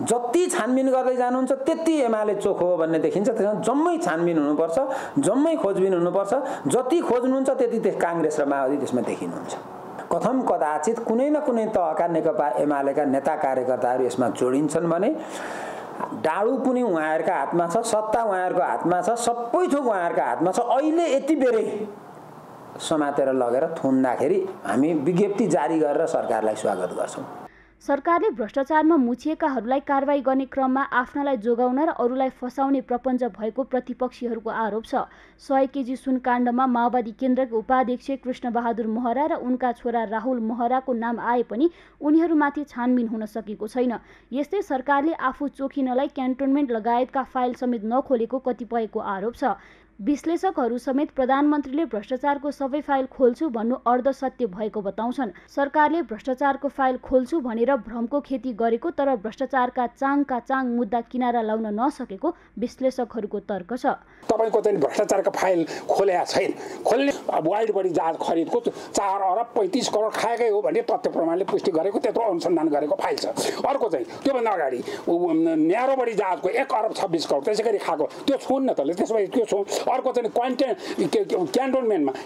जति छानबिन गर्दै जानुहुन्छ त्यति एमाले चोखो हो भन्ने देखिन्छ। त्यसमा जम्मै छानबिन हुनुपर्छ, जम्मै खोजबिन हुनुपर्छ। जति खोज्नुहुन्छ त्यति काङ्ग्रेस र माओवादी त्यसमा देखिनुहुन्छ। कथम कदाचित कुनै न कुनै तहका नेकपा एमालेका नेता कार्यकर्ताहरू यसमा जोडिन्छन् भने डाडु पनि उहाँहरूका हातमा छ, सत्ता उहाँहरूको हातमा छ, सबै थोक उहाँहरूका हातमा छ। अहिले यति बेरै समातेर लगेर थुन्दाखेरि हामी विज्ञप्ति जारी गरेर सरकारलाई स्वागत गर्छौँ। सरकारले भ्रष्टाचारमा मुछिएकाहरूलाई कारबाही गर्ने क्रममा आफ्नालाई जोगाउन र अरूलाई फसाउने प्रपञ्च भएको प्रतिपक्षीहरूको आरोप छ। 100 केजी सुनकाण्डमा माओवादी केन्द्रका उपाध्यक्ष कृष्णबहादुर महरा र उनका छोरा राहुल महराको नाम आए पनि उनीहरूमाथि छानबिन हुन सकेको छैन। यस्तै सरकारले आफू चोखिनलाई क्यान्टोनमेन्ट लगायतका फाइल समेत नखोलेको कतिपयको आरोप छ। विश्लेषकहरू समेत प्रधानमन्त्रीले भ्रष्टाचारको सबै फाइल खोल्छु भन्नु अर्धसत्य भएको बताउँछन्। सरकारले भ्रष्टाचारको फाइल खोल्छु भनेर भ्रमको खेती गरेको तर भ्रष्टाचारका चाङका चाङ मुद्दा किनारा लाउन नसकेको विश्लेषकहरूको तर्क छ। तपाईको चाहिँ भ्रष्टाचारको फाइल खोलेको छैन, खोल्ने वाइड बडी जहाज खरिदको 4 अरब 35 करोड खाएकै हो भन्ने तथ्य प्रमाणले पुष्टि गरेको त्यत्रो अनुसन्धान गरेको फाइल छ। अर्को चाहिँ त्योभन्दा अगाडि न्यारो बडी जहाजको 1 अरब 26 करोड त्यसै गरी खाएको त्यो छुन् न तले त्यसपछि त्यो छु। अर्को चाहिँ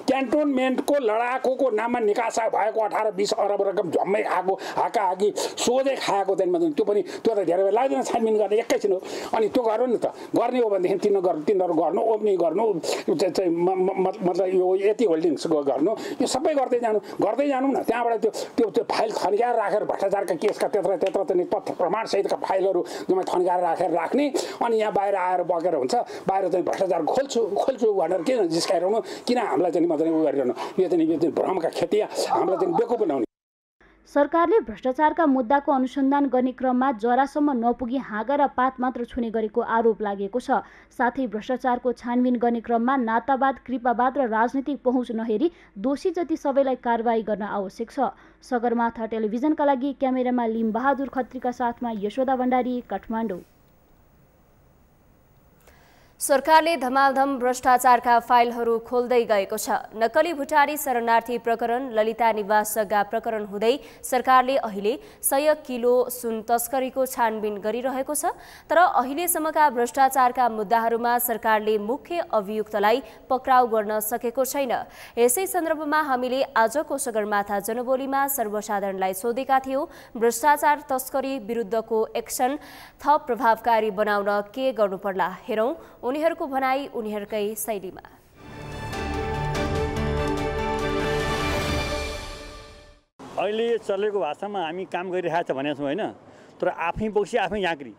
क्यान्टोनमेन्टको लडाकुको नाममा निकासा भएको 18-20 अरब रकम झम्मै खाएको हाकाहाकी सोझै खाएको चाहिँ त्यो पनि त्यो त धेरै बेर लाग्दैन छानबिन गर्ने एकैछिन हो। अनि त्यो गर्नु नि त, गर्ने हो भनेदेखि तिनीहरू गर्नु, ओम्नी गर्नु, मतलब यो यति होल्डिङ्स गर्नु, यो सबै गर्दै जानु न। त्यहाँबाट त्यो फाइल थन्काएर राखेर भ्रष्टाचारका केसका त्यत्र चाहिँ तथ्य प्रमाणसहितका फाइलहरू जम्मै थन्काएर राख्ने, अनि यहाँ बाहिर आएर बगेर हुन्छ, बाहिर चाहिँ भ्रष्टाचार खोल्छु भनेर किन जिस्काइरहनु, किन हामीलाई चाहिँ मात्रै उ गरिरहनु, यो चाहिँ भ्रमका खेती हामीलाई चाहिँ बेको बनाउने। सरकारले भ्रष्टाचारका मुद्दाको अनुसन्धान गर्ने क्रममा जरासम्म नपुगी हाँगा र पात मात्र छुने गरेको आरोप लागेको छ। साथै भ्रष्टाचारको छानबिन गर्ने क्रममा नातावाद, कृपावाद र राजनीतिक पहुँच नहेरी दोषी जति सबैलाई कारबाही गर्न आवश्यक छ। सगरमाथा टेलिभिजनका लागि क्यामेरामा लिम बहादुर खत्रीका साथमा यशोदा भण्डारी, काठमाडौँ। सरकारले धमाधम भ्रष्टाचारका फाइलहरू खोल्दै गएको छ। नक्कली भुटानी शरणार्थी प्रकरण, ललिता निवास जग्गा प्रकरण हुँदै सरकारले अहिले 100 किलो सुन तस्करीको छानबिन गरिरहेको छ। तर अहिलेसम्मका भ्रष्टाचारका मुद्दाहरूमा सरकारले मुख्य अभियुक्तलाई पक्राउ गर्न सकेको छैन। यसै सन्दर्भमा हामीले आजको सगरमाथा जनबोलीमा सर्वसाधारणलाई सोधेका थियौं, भ्रष्टाचार तस्करी विरुद्धको एक्सन थप प्रभावकारी बनाउन के गर्नुपर्ला? हेरौं उनीहरूको भनाई उनीहरूकै शैलीमा। अहिले चलेको भाषामा हामी काम गरिरहेछ भनेको छौँ होइन, तर आफै बोक्सी आफै झाँक्री।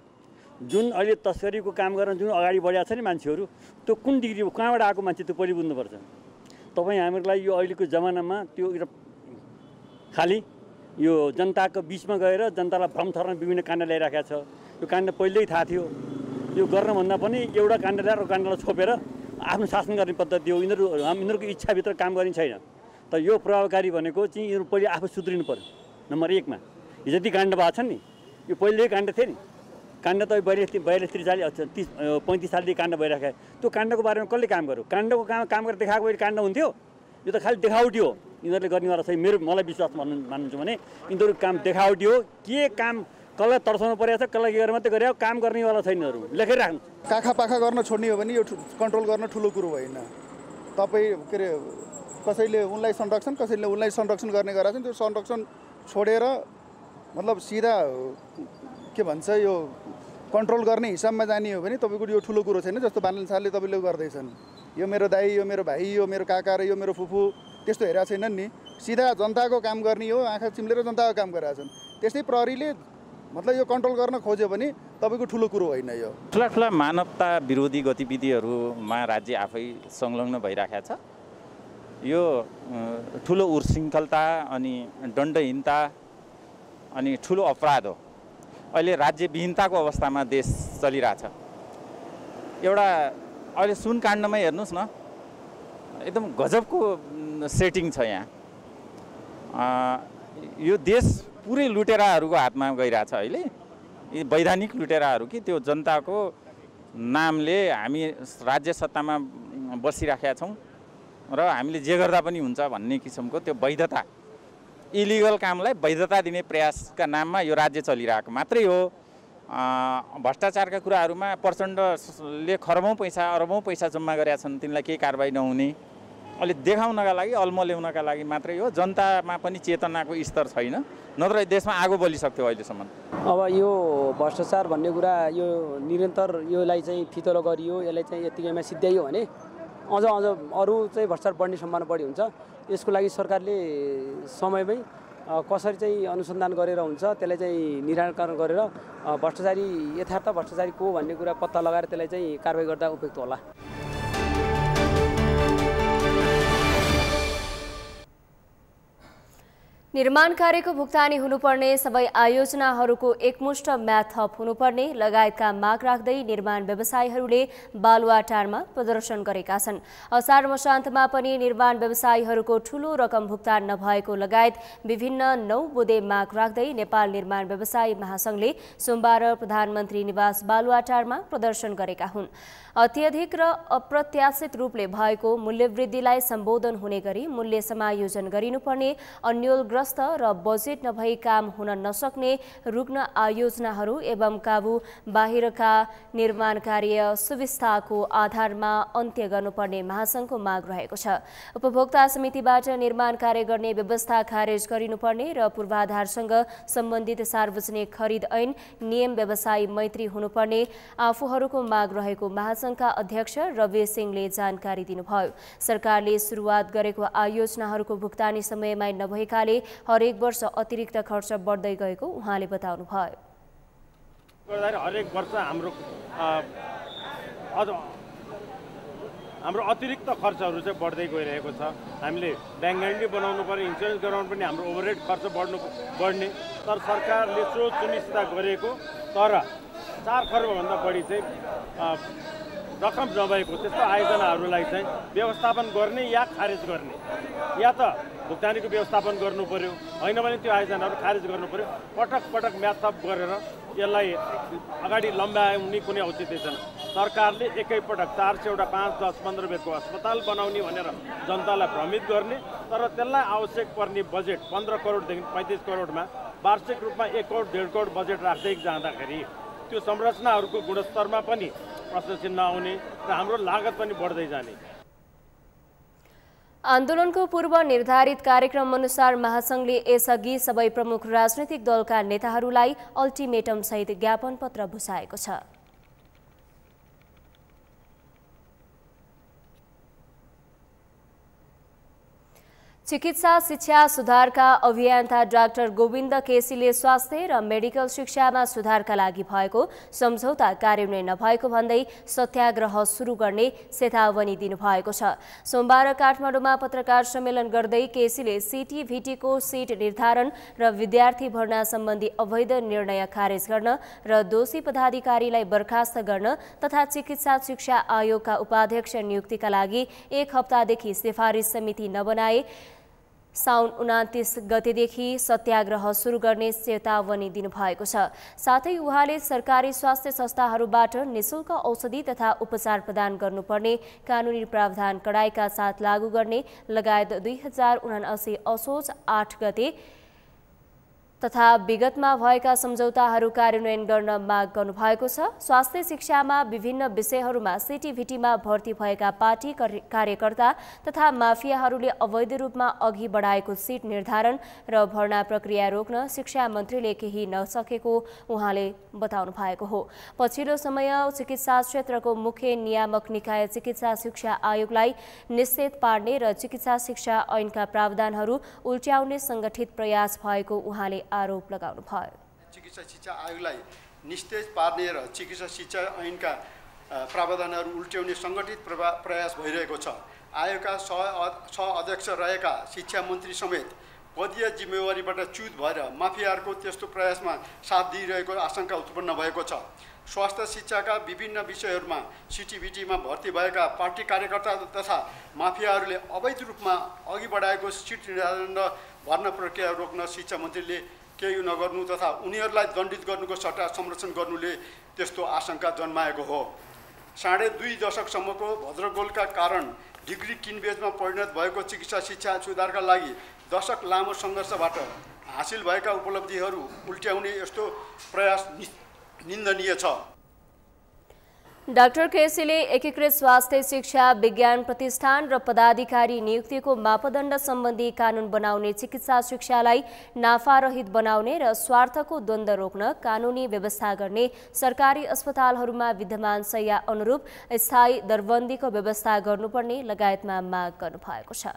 जुन अहिले तस्करीको काम गर्न जुन अगाडि बढेको छ नि मान्छेहरू, त्यो कुन डिग्री कहाँबाट आएको मान्छे त्यो पहिले बुझ्नुपर्छ। तपाईँ हामीहरूलाई यो अहिलेको जमानामा त्यो खालि यो जनताको बिचमा गएर जनतालाई भ्रम थर्न विभिन्न काण्ड ल्याइराखेको छ। यो काण्ड पहिल्यै थाहा थियो। यो गर्नभन्दा पनि एउटा काण्ड ल्याएर काण्डलाई छोपेर आफ्नो शासन गर्ने पद्धति हो। यिनीहरूको इच्छाभित्र काम गर्ने छैन। तर यो प्रभावकारी भनेको चाहिँ यिनीहरू पहिले आफू सुध्रिनु पर्यो। नम्बर 1 मा जति काण्ड भएको छ नि, यो पहिल्यै काण्ड थियो नि। काण्ड त 42, 35 सालदेखि काण्ड भइराखेको। त्यो काण्डको बारेमा कसले काम गर्यो? काण्डको काम गरेर देखाएको भए काण्ड हुन्थ्यो। यो त खालि देखावटी हो यिनीहरूले गर्नेवाला चाहिँ। मलाई विश्वास मान्नुहुन्छ भने यिनीहरू काम देखावटी हो। के काम कसलाई तर्साउनु परेको छ कसलाई के गरेर मात्रै गरे काम गर्नेवाला छैनहरू लेखेर राख्नु। काखा पाखा गर्न छोड्ने हो भने यो कन्ट्रोल गर्न ठुलो कुरो होइन। तपाईँ के अरे कसैले उनलाई संरक्षण गर्ने गरेका छन्, त्यो संरक्षण छोडेर मतलब सिधा के भन्छ यो कन्ट्रोल गर्ने हिसाबमा जाने हो भने तपाईँको यो ठुलो कुरो छैन। जस्तो बानल शाहले तपाईँले गर्दैछन्, यो मेरो दाई, यो मेरो भाइ, यो मेरो काका र यो मेरो फुफू त्यस्तो हेरेका छैनन् नि। सिधा जनताको काम गर्ने हो, आँखा चिम्लेर जनताको काम गरेका छन्। त्यस्तै प्रहरीले मतलब यो कन्ट्रोल गर्न खोज्यो भने तपाईँको ठुलो कुरो होइन। यो ठुला मानवता विरोधी गतिविधिहरूमा राज्य आफै संलग्न भइरहेको छ। यो ठुलो उर्शृङ्खलता अनि दण्डहीनता अनि ठुलो अपराध हो। अहिले राज्यविहीनताको अवस्थामा देश चलिरहेछ। एउटा अहिले सुन काण्डमै हेर्नुहोस् न, एकदम गजबको सेटिङ छ यहाँ। यो देश पुरै लुटेराहरूको हातमा गइरहेछ अहिले। यी वैधानिक लुटेराहरू कि त्यो जनताको नामले हामी राज्य सत्तामा बसिराखेका छौँ र हामीले जे गर्दा पनि हुन्छ भन्ने किसिमको त्यो वैधता, इलिगल कामलाई वैधता दिने प्रयासका नाममा यो राज्य चलिरहेको मात्रै हो। भ्रष्टाचारका कुराहरूमा प्रचण्डले खरबौँ पैसा अरबौँ पैसा जम्मा गरेका छन्, तिनलाई केही कारबाही नहुने, अलि देखाउनका लागि अल्म ल्याउनका लागि मात्रै हो। जनतामा पनि चेतनाको स्तर छैन, नत्र देशमा आगो बलिसक्थ्यो अहिलेसम्म। अब यो भ्रष्टाचार भन्ने कुरा यो निरन्तर यसलाई चाहिँ फितलो गरियो, यसलाई चाहिँ यतिकैमा सिद्ध्याइयो भने अझ अरू चाहिँ भ्रष्टाचार बढ्ने सम्भावना बढी हुन्छ। यसको लागि सरकारले समयमै कसरी चाहिँ अनुसन्धान गरेर हुन्छ त्यसलाई चाहिँ निराकरण गरेर भ्रष्टाचारी यथार्थ भ्रष्टाचारी को भन्ने कुरा पत्ता लगाएर त्यसलाई चाहिँ कारबाही गर्दा उपयुक्त होला। निर्माण कार्यको भुक्तानी हुनुपर्ने सबै आयोजनाहरूको एकमुष्ट म्याद थप हुनुपर्ने लगायतका माग राख्दै निर्माण व्यवसायीहरूले बालुवाटारमा प्रदर्शन गरेका छन्। असार मसान्तमा पनि निर्माण व्यवसायीहरूको ठूलो रकम भुक्तान नभएको लगायत विभिन्न 9 बुँदे माग राख्दै नेपाल निर्माण व्यवसायी महासंघले सोमबार प्रधानमन्त्री निवास बालुवाटारमा प्रदर्शन गरेका हुन्। अत्यधिक र अप्रत्याशित रूपले भएको मूल्यवृद्धिलाई सम्बोधन हुने गरी मूल्य समायोजन गरिनुपर्ने, अन्योलग्रस्त र बजेट नभई काम हुन नसक्ने रुग्ण आयोजनाहरू एवं काबू बाहिरका निर्माण कार्य सुविस्ताको आधारमा अन्त्य गर्नुपर्ने महासंघको माग रहेको छ। उपभोक्ता समितिबाट निर्माण कार्य गर्ने व्यवस्था खारेज गरिनुपर्ने र पूर्वाधारसँग सम्बन्धित सार्वजनिक खरिद ऐन नियम व्यवसायी मैत्री हुनुपर्ने आफूहरूको माग रहेको महासंघ का अध्यक्ष रवि सिंहले जानकारी दिनुभयो। सरकारले सुरुवात गरेको आयोजनाहरूको भुक्तानी समयमा नभएकाले हरेक वर्ष अतिरिक्त खर्च बढ्दै गएको उहाँले बताउनुभयो। हरेक वर्ष हाम्रो अतिरिक्त खर्चहरू चाहिँ बढ्दै गइरहेको छ। हामीले ब्याङ्क ग्यारेन्टी बनाउनु पर्ने, इन्सुरेन्स गराउनु पर्ने, हाम्रो ओभरहेड खर्च बढ्ने, तर सरकारले सो सुनिश्चित गरेको तर 4 खर्बभन्दा बढी चाहिँ रकम नभएको त्यस्तो आयोजनाहरूलाई चाहिँ व्यवस्थापन गर्ने या खारेज गर्ने, या त भुक्तानीको व्यवस्थापन गर्नु पर्यो, होइन भने त्यो आयोजनाहरू खारेज गर्नु पर्यो। पटक पटक म्याथअप गरेर यसलाई अगाडि लम्ब्याउने कुनै औचित्य छैन। सरकारले एकैपटक 400वटा 5, 10, 15 बेडको अस्पताल बनाउने भनेर जनतालाई भ्रमित गर्ने, तर त्यसलाई आवश्यक पर्ने बजेट 15 करोडदेखि 35 करोडमा वार्षिक रूपमा 1 करोड 1.5 करोड बजेट राख्दै जाँदाखेरि त्यो संरचनाहरूको गुणस्तरमा पनि प्रशंसा नआउने र हाम्रो लागत पनि बढ्दै जाने। आन्दोलनको पूर्व निर्धारित कार्यक्रम अनुसार महासंघले यसअघि सबै प्रमुख राजनैतिक दलका नेताहरूलाई अल्टिमेटम सहित ज्ञापन पत्र बुझाएको छ। चिकित्सा शिक्षा सुधारका अभियन्ता डाक्टर गोविन्द केसीले स्वास्थ्य र मेडिकल शिक्षामा सुधारका लागि भएको सम्झौता कार्यान्वयन नभएको भन्दै सत्याग्रह सुरु गर्ने चेतावनी दिनुभएको छ। सोमबार काठमाडौँमा पत्रकार सम्मेलन गर्दै केसीले सीटीभीटीको सीट निर्धारण र विद्यार्थी भर्ना सम्बन्धी अवैध निर्णय खारेज गर्न र दोषी पदाधिकारीलाई बर्खास्त गर्न तथा चिकित्सा शिक्षा आयोगका उपाध्यक्ष नियुक्तिका लागि 1 हप्तादेखि सिफारिस समिति नबनाए साउन 29 गतेदेखि सत्याग्रह सुरु गर्ने चेतावनी दिनुभएको छ। साथै उहाँले सरकारी स्वास्थ्य संस्थाहरूबाट निशुल्क औषधि तथा उपचार प्रदान गर्नुपर्ने कानुनी प्रावधान कडाइका साथ लागू गर्ने लगायत 2079 असोज 8 गते तथा विगतमा भएका सम्झौताहरू कार्यान्वयन गर्न माग गर्नुभएको छ। स्वास्थ्य शिक्षामा विभिन्न विषयहरूमा सिटिभिटीमा भर्ती भएका पार्टी कार्यकर्ता तथा माफियाहरूले अवैध रूपमा अघि बढाएको सिट निर्धारण र भर्ना प्रक्रिया रोक्न शिक्षा मन्त्रीले केही नसकेको उहाँले बताउनु भएको हो। पछिल्लो समय चिकित्सा क्षेत्रको मुख्य नियामक निकाय चिकित्सा शिक्षा आयोगलाई निषेध पार्ने र चिकित्सा शिक्षा ऐनका प्रावधानहरू उल्ट्याउने संगठित प्रयास भएको उहाँले आरोप लगाउनु भयो। चिकित्सा शिक्षा आयोगलाई निस्तेज पार्ने र चिकित्सा शिक्षा ऐनका प्रावधानहरू उल्ट्याउने सङ्गठित प्रयास भइरहेको छ। आयोगका सह अध्यक्ष रहेका शिक्षा मन्त्री समेत पदीय जिम्मेवारीबाट च्युत भएर माफियाहरूको त्यस्तो प्रयासमा साथ दिइरहेको आशंका उत्पन्न भएको छ। स्वास्थ्य शिक्षाका विभिन्न विषयहरूमा सिटिभिटीमा भर्ती भएका पार्टी कार्यकर्ता तथा माफियाहरूले अवैध रूपमा अघि बढाएको सिट निर्धारण र भर्ना प्रक्रिया रोक्न शिक्षा मन्त्रीले केही नगर्नु तथा उनीहरूलाई दण्डित गर्नुको सट्टा संरक्षण गर्नुले त्यस्तो आशंका जन्माएको हो। 2.5 दशकसम्मको भद्रगोलका कारण डिग्री किनबेचमा परिणत भएको चिकित्सा शिक्षा सुधारका लागि दशक लामो सङ्घर्षबाट हासिल भएका उपलब्धिहरू उल्ट्याउने यस्तो प्रयास निन्दनीय छ। डाक्टर केसीले एकीकृत स्वास्थ्य शिक्षा विज्ञान प्रतिष्ठान र पदाधिकारी नियुक्तिको मापदण्ड सम्बन्धी कानुन बनाउने, चिकित्सा शिक्षालाई नाफारहित बनाउने र स्वार्थको द्वन्द्व रोक्न कानुनी व्यवस्था गर्ने, सरकारी अस्पतालहरूमा विद्यमान शय्या अनुरूप स्थायी दरबन्दीको व्यवस्था गर्नुपर्ने लगायतमा माग गर्नुभएको छ।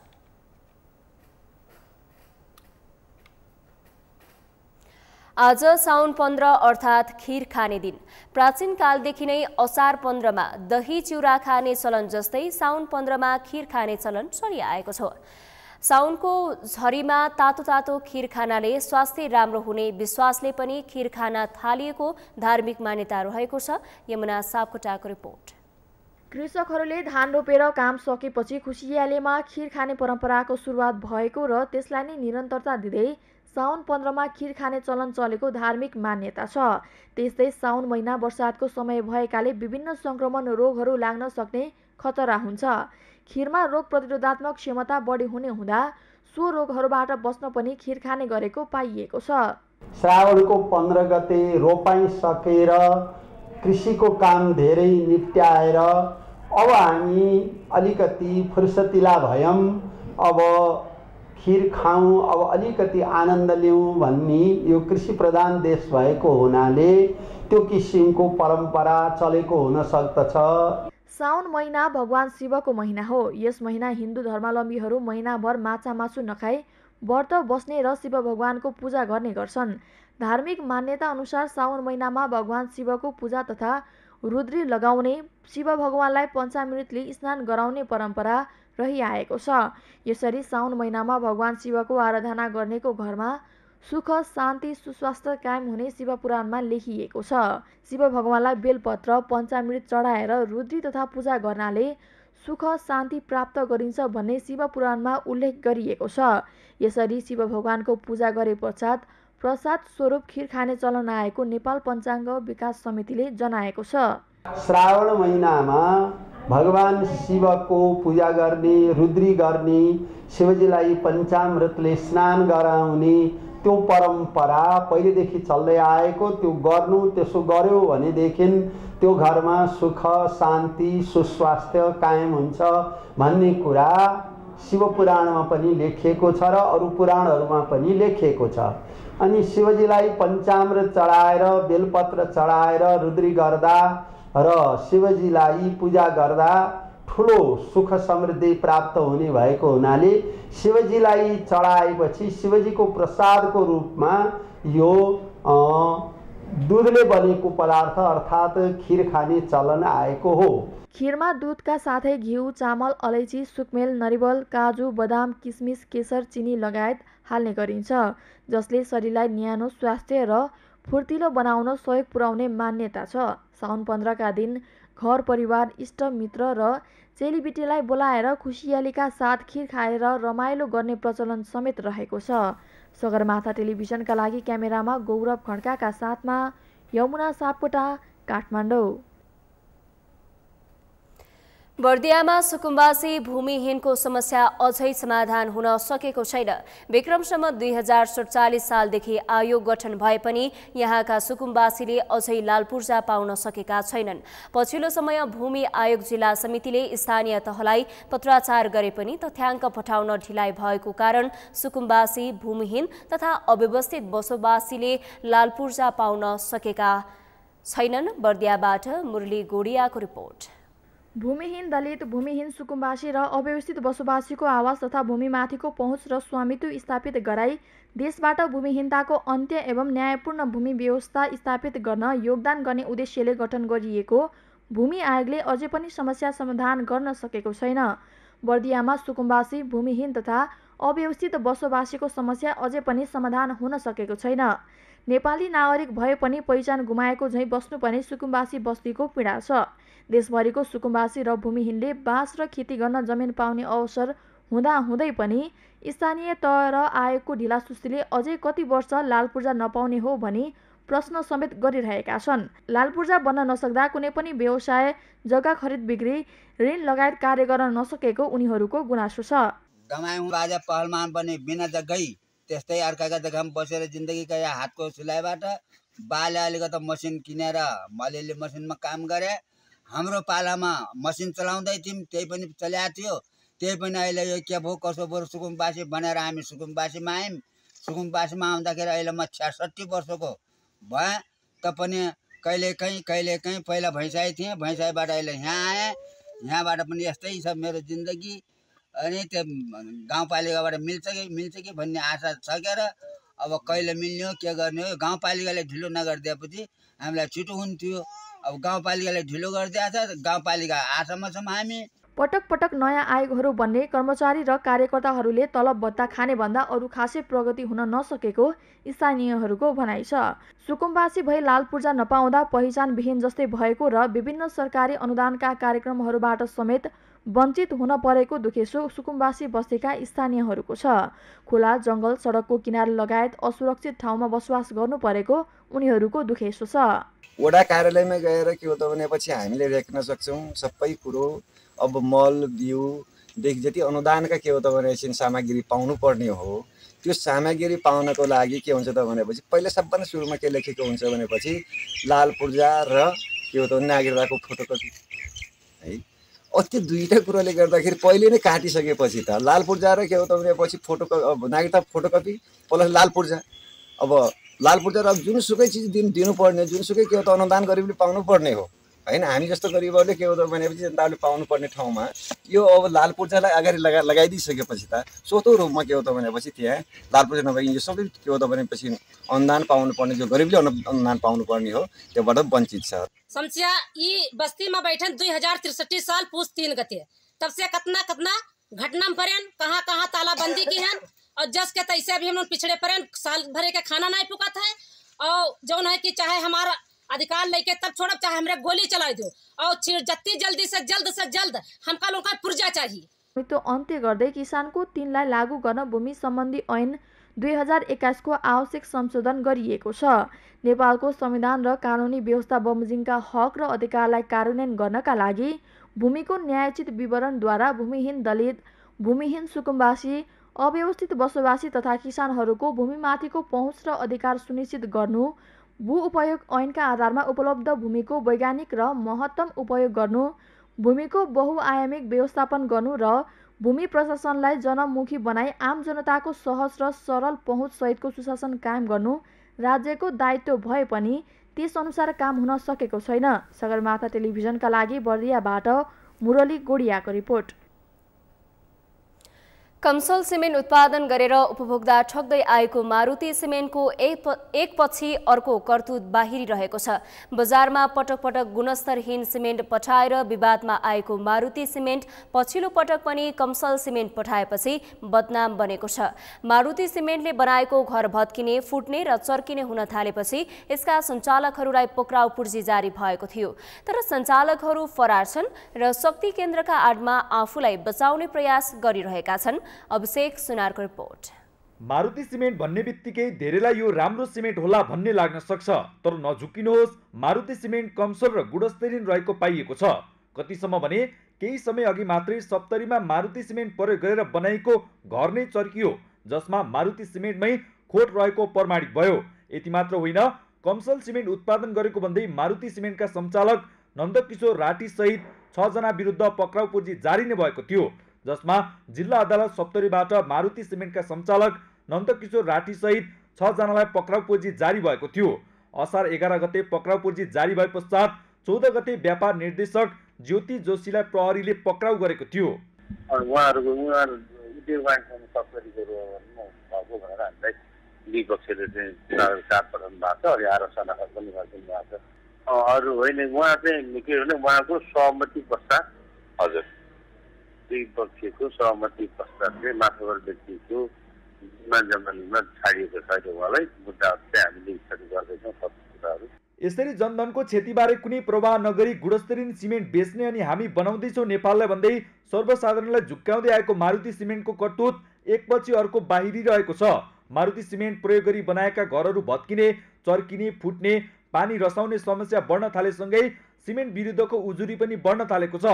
आज साउन 15 अर्थात् खीर खाने दिन। प्राचीन कालदेखि नै असार 15 मा दही चिउरा खाने चलन जस्तै साउन 15 मा खीर खाने चलन चलिआएको छ। साउनको झरीमा तातो तातो खीर खानाले स्वास्थ्य राम्रो हुने विश्वासले पनि खीर खाना थालिएको धार्मिक मान्यता रहेको छ। यमुना सापकोटाको रिपोर्ट। कृषकहरूले धान रोपेर काम सकेपछि खुसियालीमा खीर खाने परम्पराको सुरुवात भएको र त्यसलाई नै निरन्तरता दिँदै साउन 15 मा खीर खाने चलन चलेको धार्मिक मान्यता छ। त्यस्तै साउन महिना बर्सातको समय भएकाले विभिन्न संक्रमण रोगहरू लाग्न सक्ने खतरा हुन्छ। खीरमा रोग प्रतिरोधात्मक क्षमता बढी हुने हुँदा सो रोगहरूबाट बस्न पनि खीर खाने गरेको पाइएको छ। श्रावणको 15 गते रोपाई सकेर कृषिको काम धेरै निप्ट्याएर अब हामी अलिकति फुर्सतिला भयौँ, अब खीर खाऊँ, अब अलिकति आनन्द लिऊँ भन्ने यो कृषि प्रधान देश भएको हुनाले त्यो किसिमको परम्परा चलेको हुन सक्दछ। साउन महिना भगवान शिवको महिना हो। यस महिना हिन्दू धर्मावलम्बीहरू महिनाभर माछा मासु नखाई व्रत बस्ने र शिव भगवानको पूजा गर्ने गर्छन्। धार्मिक मान्यता अनुसार साउन महिनामा भगवान शिवको पूजा तथा रुद्री लगाउने, शिव भगवानलाई पञ्चामृतले स्नान गराउने परम्परा रहिआएको छ। यसरी साउन महिनामा भगवान शिवको आराधना गर्नेको घरमा सुख शान्ति सुस्वास्थ्य कायम हुने शिव पुराणमा लेखिएको छ। शिव भगवानलाई बेलपत्र पञ्चामृत चढाएर रुद्री तथा पूजा गर्नाले सुख शान्ति प्राप्त गरिन्छ भन्ने शिव पुराणमा उल्लेख गरिएको छ। यसरी शिव भगवानको पूजा गरे पश्चात प्रसाद स्वरूप खीर खाने चलन आएको नेपाल पञ्चाङ्ग विकास समितिले जनाएको छ। श्रावण महिनामा भगवान शिवको पूजा गर्ने, रुद्री गर्ने, शिवजीलाई पञ्चामृतले स्नान गराउने त्यो परम्परा पहिलेदेखि चल्दै आएको। त्यो गर्नु, त्यसो गर्यो भनेदेखि त्यो घरमा सुख शान्ति सुस्वास्थ्य कायम हुन्छ भन्ने कुरा शिव पुराणमा पनि लेखिएको छ र अरू पुराणहरूमा पनि लेखिएको छ। अनि शिवजीलाई पञ्चामृत चढाएर बेलपत्र चढाएर रुद्री गर्दा र शिवजीलाई पूजा गर्दा ठुलो सुख समृद्धि प्राप्त हुने भएको हुनाले शिवजीलाई चढाएपछि शिवजीको प्रसादको रूपमा यो दुधले बनेको पदार्थ अर्थात् खीर खाने चलन आएको हो। खीरमा दुधका साथै घिउ, चामल, अलैँची, सुकमेल, नरिवल, काजु, बदाम, किसमिस, केसर, चिनी लगायत हाल्ने गरिन्छ, जसले शरीरलाई न्यानो, स्वास्थ्य र फुर्तिलो बनाउन सहयोग पुर्याउने मान्यता छ। साउन 15 का दिन घर परिवार, इष्ट मित्र र चेलीबेटीलाई बोलाएर खुसियालीका साथ खीर खाएर रमाइलो गर्ने प्रचलन समेत रहेको छ। सगरमाथा टेलिभिजनका लागि क्यामेरामा गौरव खड्काका साथमा यमुना सापकोटा, काठमाडौँ। बर्दियामा सुकुम्बासी भूमिहीनको समस्या अझै समाधान हुन सकेको छैन। विक्रमसम्म 2047 सालदेखि आयोग गठन भए पनि यहाँका सुकुम्बासीले अझै लालपूर्जा पाउन सकेका छैनन्। पछिल्लो समय भूमि आयोग जिल्ला समितिले स्थानीय तहलाई पत्राचार गरे पनि तथ्याङ्क पठाउन ढिलाइ भएको कारण सुकुम्बासी भूमिहीन तथा अव्यवस्थित बसोबासीले लालपूर्जा पाउन सकेका छैनन्। बर्दियाबाट मुरली गोडियाको रिपोर्ट। भूमिहीन दलित, भूमिहीन सुकुम्बासी र अव्यवस्थित बसोबासीको आवास तथा भूमिमाथिको पहुँच र स्वामित्व स्थापित गराई देशबाट भूमिहीनताको अन्त्य एवं न्यायपूर्ण भूमि व्यवस्था स्थापित गर्न योगदान गर्ने उद्देश्यले गठन गरिएको भूमि आयोगले अझै पनि समस्या समाधान गर्न सकेको छैन। बर्दियामा सुकुम्बासी, भूमिहीन तथा अव्यवस्थित बसोबासीको समस्या अझै पनि समाधान हुन सकेको छैन। नेपाली नागरिक भए पनि पहिचान गुमाएको झैँ बस्नुपर्ने सुकुम्बासी बस्तीको पीडा छ। देशभरिको सुकुम्बासी र भूमिहीनले बाँस र खेती गर्न जमिन पाउने अवसर हुँदाहुँदै पनि स्थानीय तह र आयोगको ढिलासुस्तीले अझै कति वर्ष लालपूर्जा नपाउने हो भनी प्रश्न समेत गरिरहेका छन्। लालपूर्जा बन्न नसक्दा कुनै पनि व्यवसाय, जग्गा खरिद बिक्री, ऋण लगायत कार्य गर्न नसकेको उनीहरूको गुनासो छ। दमायौँ बाजा पहलमान पनि बिना जग्गै त्यस्तै अर्काका जग्गामा बसेर जिन्दगीका या हातको सिलाइबाट बाले अलिकति मसिन किनेर मलेले मसिनमा काम गरे। हाम्रो पालामा मसिन चलाउँदै थियौँ, त्यही पनि चलाएको थियो। त्यही पनि अहिले यो के भयो कसो भयो सुकुम्बासी भनेर हामी सुकुम्बासीमा आयौँ। सुकुम्बासीमा आउँदाखेरि अहिले म 66 वर्षको भएँ पनि कहिलेकाहीँ पहिला भैँसाई थिएँ, भैँसाईबाट अहिले यहाँ आएँ। यहाँबाट पनि यस्तै छ मेरो जिन्दगी। अनि त्यो गाउँपालिकाबाट मिल्छ कि भन्ने आशा सकेर अब कहिले मिल्ने हो के गर्ने हो। गाउँपालिकाले ढिलो नगरिदिएपछि हामीलाई छिटो हुन्थ्यो। अब गाउँपालिकाले ढिलो गरिदिएको छ, गाउँपालिका आशामा छौँ हामी। पटक पटक नयाँ आयोगहरू बन्ने, कर्मचारी र कार्यकर्ताहरूले तलब भत्ता खाने भन्दा अरू खासै प्रगति हुन नसकेको स्थानीयहरूको भनाइ छ। सुकुम्बासी भई लालपूर्जा नपाउँदा पहिचानविहीन जस्तै भएको र विभिन्न सरकारी अनुदानका कार्यक्रमहरूबाट समेत वञ्चित हुन परेको दुखेसो सुकुम्बासी बस्तीका स्थानीयहरूको छ। खुला जङ्गल, सडकको किनार लगायत असुरक्षित ठाउँमा बसोबास गर्नु परेको उनीहरूको दुखेसो छ। वडा कार्यालयमा गएर के हो त भनेपछि हामीले देख्न सक्छौँ सबै कुरो। अब मल बिउदेखि जति अनुदानका के हो त भनेपछि सामग्री पाउनु पर्ने हो, त्यो सामग्री पाउनको लागि के हुन्छ त भनेपछि पहिला सबभन्दा सुरुमा के लेखेको हुन्छ भनेपछि लालपूर्जा र के हो त नागरिकताको फोटोकपी है। त्यो दुईटा कुरोले गर्दाखेरि पहिले नै काटिसकेपछि त लालपूर्जा र के हो त भनेपछि नागरिकता फोटोकपी प्लस लालपूर्जा। अब लालपूर्जा र जुनसुकै चिज दिनुपर्ने, जुनसुकै के हो त अनुदान गरिबले पाउनु पर्ने हो होइन। हामी जस्तो गरिबहरूले के हो त भनेपछि जनताले पाउनु पर्ने ठाउँमा यो अब लालपूर्जालाई अगाडि लगाइदिइसकेपछि त सोतो रूपमा के हो त भनेपछि त्यहाँ लालपूर्जा नभई यो सबै के हो त भनेपछि अनुदान पाउनु पर्ने, जो गरिबले अनुदान पाउनु पर्ने हो त्योबाट वञ्चित छ। समस्या यी बस्तीमा बैठन 2063 साल पुस 3 गते तब से कतना घटना परेन, कहाँ तालाबंदी की हैं और जस के तैसे भी हम लोग पिछड़े परेन, साल भरे का खाना नहीं पुका था। और जो है कि चाहे हमारा अधिकार लेके तब छोड़, चाहे हमारे गोली चला दो और जत्ती जल्दी से जल्द हमका लोग का पुर्जा चाहिए। तो अन्त्य गर्दै किसानको 3 लाई लागू गर्न भूमि सम्बन्धी ऐन 2021 को आवश्यक संशोधन गरिएको छ। नेपालको संविधान र कानुनी व्यवस्था बमोजिमका हक र अधिकारलाई कार्यान्वयन गर्नका लागि भूमिको न्यायोचित विवरणद्वारा भूमिहीन दलित, भूमिहीन सुकुम्बासी, अव्यवस्थित बसोबासी तथा किसानहरूको भूमिमाथिको पहुँच र अधिकार सुनिश्चित गर्नु, भू उपयोग ऐनका आधारमा उपलब्ध भूमिको वैज्ञानिक र महत्तम उपयोग गर्नु, भूमिको बहुआयामिक व्यवस्थापन गर्नु र भूमि प्रशासनलाई जनमुखी बनाई आम जनताको सहज र सरल पहुँच सहितको सुशासन कायम गर्नु राज्यको दायित्व भए पनि त्यसअनुसार काम हुन सकेको छैन। सगरमाथा टेलिभिजनका लागि बर्दियाबाट मुरली गोडियाको रिपोर्ट। कमसल सिमेन्ट उत्पादन गरेर उपभोक्ता ठग्दै आएको मारुति सिमेन्टको एक पछि अर्को करतुत बाहिरिरहेको छ। बजारमा पटक पटक गुणस्तरहीन सिमेन्ट पठाएर विवादमा आएको मारुति सिमेन्ट पछिल्लो पटक पनि कमसल सिमेन्ट पठाएपछि बदनाम बनेको छ। मारुति सिमेन्टले बनाएको घर भत्किने, फुट्ने र चर्किने हुन थालेपछि यसका सञ्चालकहरूलाई पक्राउ पूर्जी जारी भएको थियो। तर सञ्चालकहरू फरार छन् र शक्ति केन्द्रका आडमा आफूलाई बचाउने प्रयास गरिरहेका छन्। अभिषेक सुनारको रिपोर्ट। मारुति सिमेन्ट भन्ने बित्तिकै धेरैलाई यो राम्रो सिमेन्ट होला भन्ने लाग्न सक्छ, तर नझुकिनुहोस्, मारुति सिमेन्ट कमसल र गुणस्तरहीन रहेको पाइएको छ। कतिसम्म भने केही समय अघि मात्रै सप्तरीमा मारुति सिमेन्ट प्रयोग गरेर बनाइएको घर नै चर्कियो, जसमा मारुति सिमेन्टमै खोट रहेको प्रमाणित भयो। यति मात्र होइन, कमसल सिमेन्ट उत्पादन गरेको भन्दै मारुति सिमेन्टका सञ्चालक नन्दकिशोर राठी सहित 6 जना विरुद्ध पक्राउ पूर्जी जारी नै भएको थियो, जसमा जिल्ला अदालत सप्तरीबाट मारुति सिमेन्टका सञ्चालक नन्दकिशोर राठी सहित 6 जनालाई पक्राउ पूर्जी जारी भएको थियो। असार 11 गते पक्राउ पूर्जी जारी भए पश्चात 14 गते व्यापार निर्देशक ज्योति जोशीलाई प्रहरीले पक्राउ गरेको थियो। उहाँहरूको उद्योगवाणीसँग सप्तरीको भएको भनेर हामीलाई विपक्षले चाहिँ चाप पठाउनु भएको छ। अनि आरोपसना पनि गरिदिनु भएको छ। अरू होइन, उहाँ चाहिँ के भने उहाँको सहमति पश्चात हजुर दुई पक्षको सहमति पश्चातले माथिल्लो व्यक्तिको जमानमा छाडिएको छ। उहाँलाई मुद्दा चाहिँ हामीले स्टडी गर्दैछौँ सब कुराहरू। यसरी जनधनको क्षतिबारे कुनै प्रवाह नगरी गुणस्तरीय सिमेन्ट बेच्ने अनि हामी बनाउँदैछौँ नेपाललाई भन्दै सर्वसाधारणलाई झुक्काउँदै आएको मारुति सिमेन्टको करतुत एकपछि अर्को बाहिरिरहेको छ। मारुति सिमेन्ट प्रयोग गरी बनाएका घरहरू भत्किने, चर्किने, फुट्ने, पानी रसाउने समस्या बढ्न थालेसँगै सिमेन्ट विरुद्धको उजुरी पनि बढ्न थालेको छ।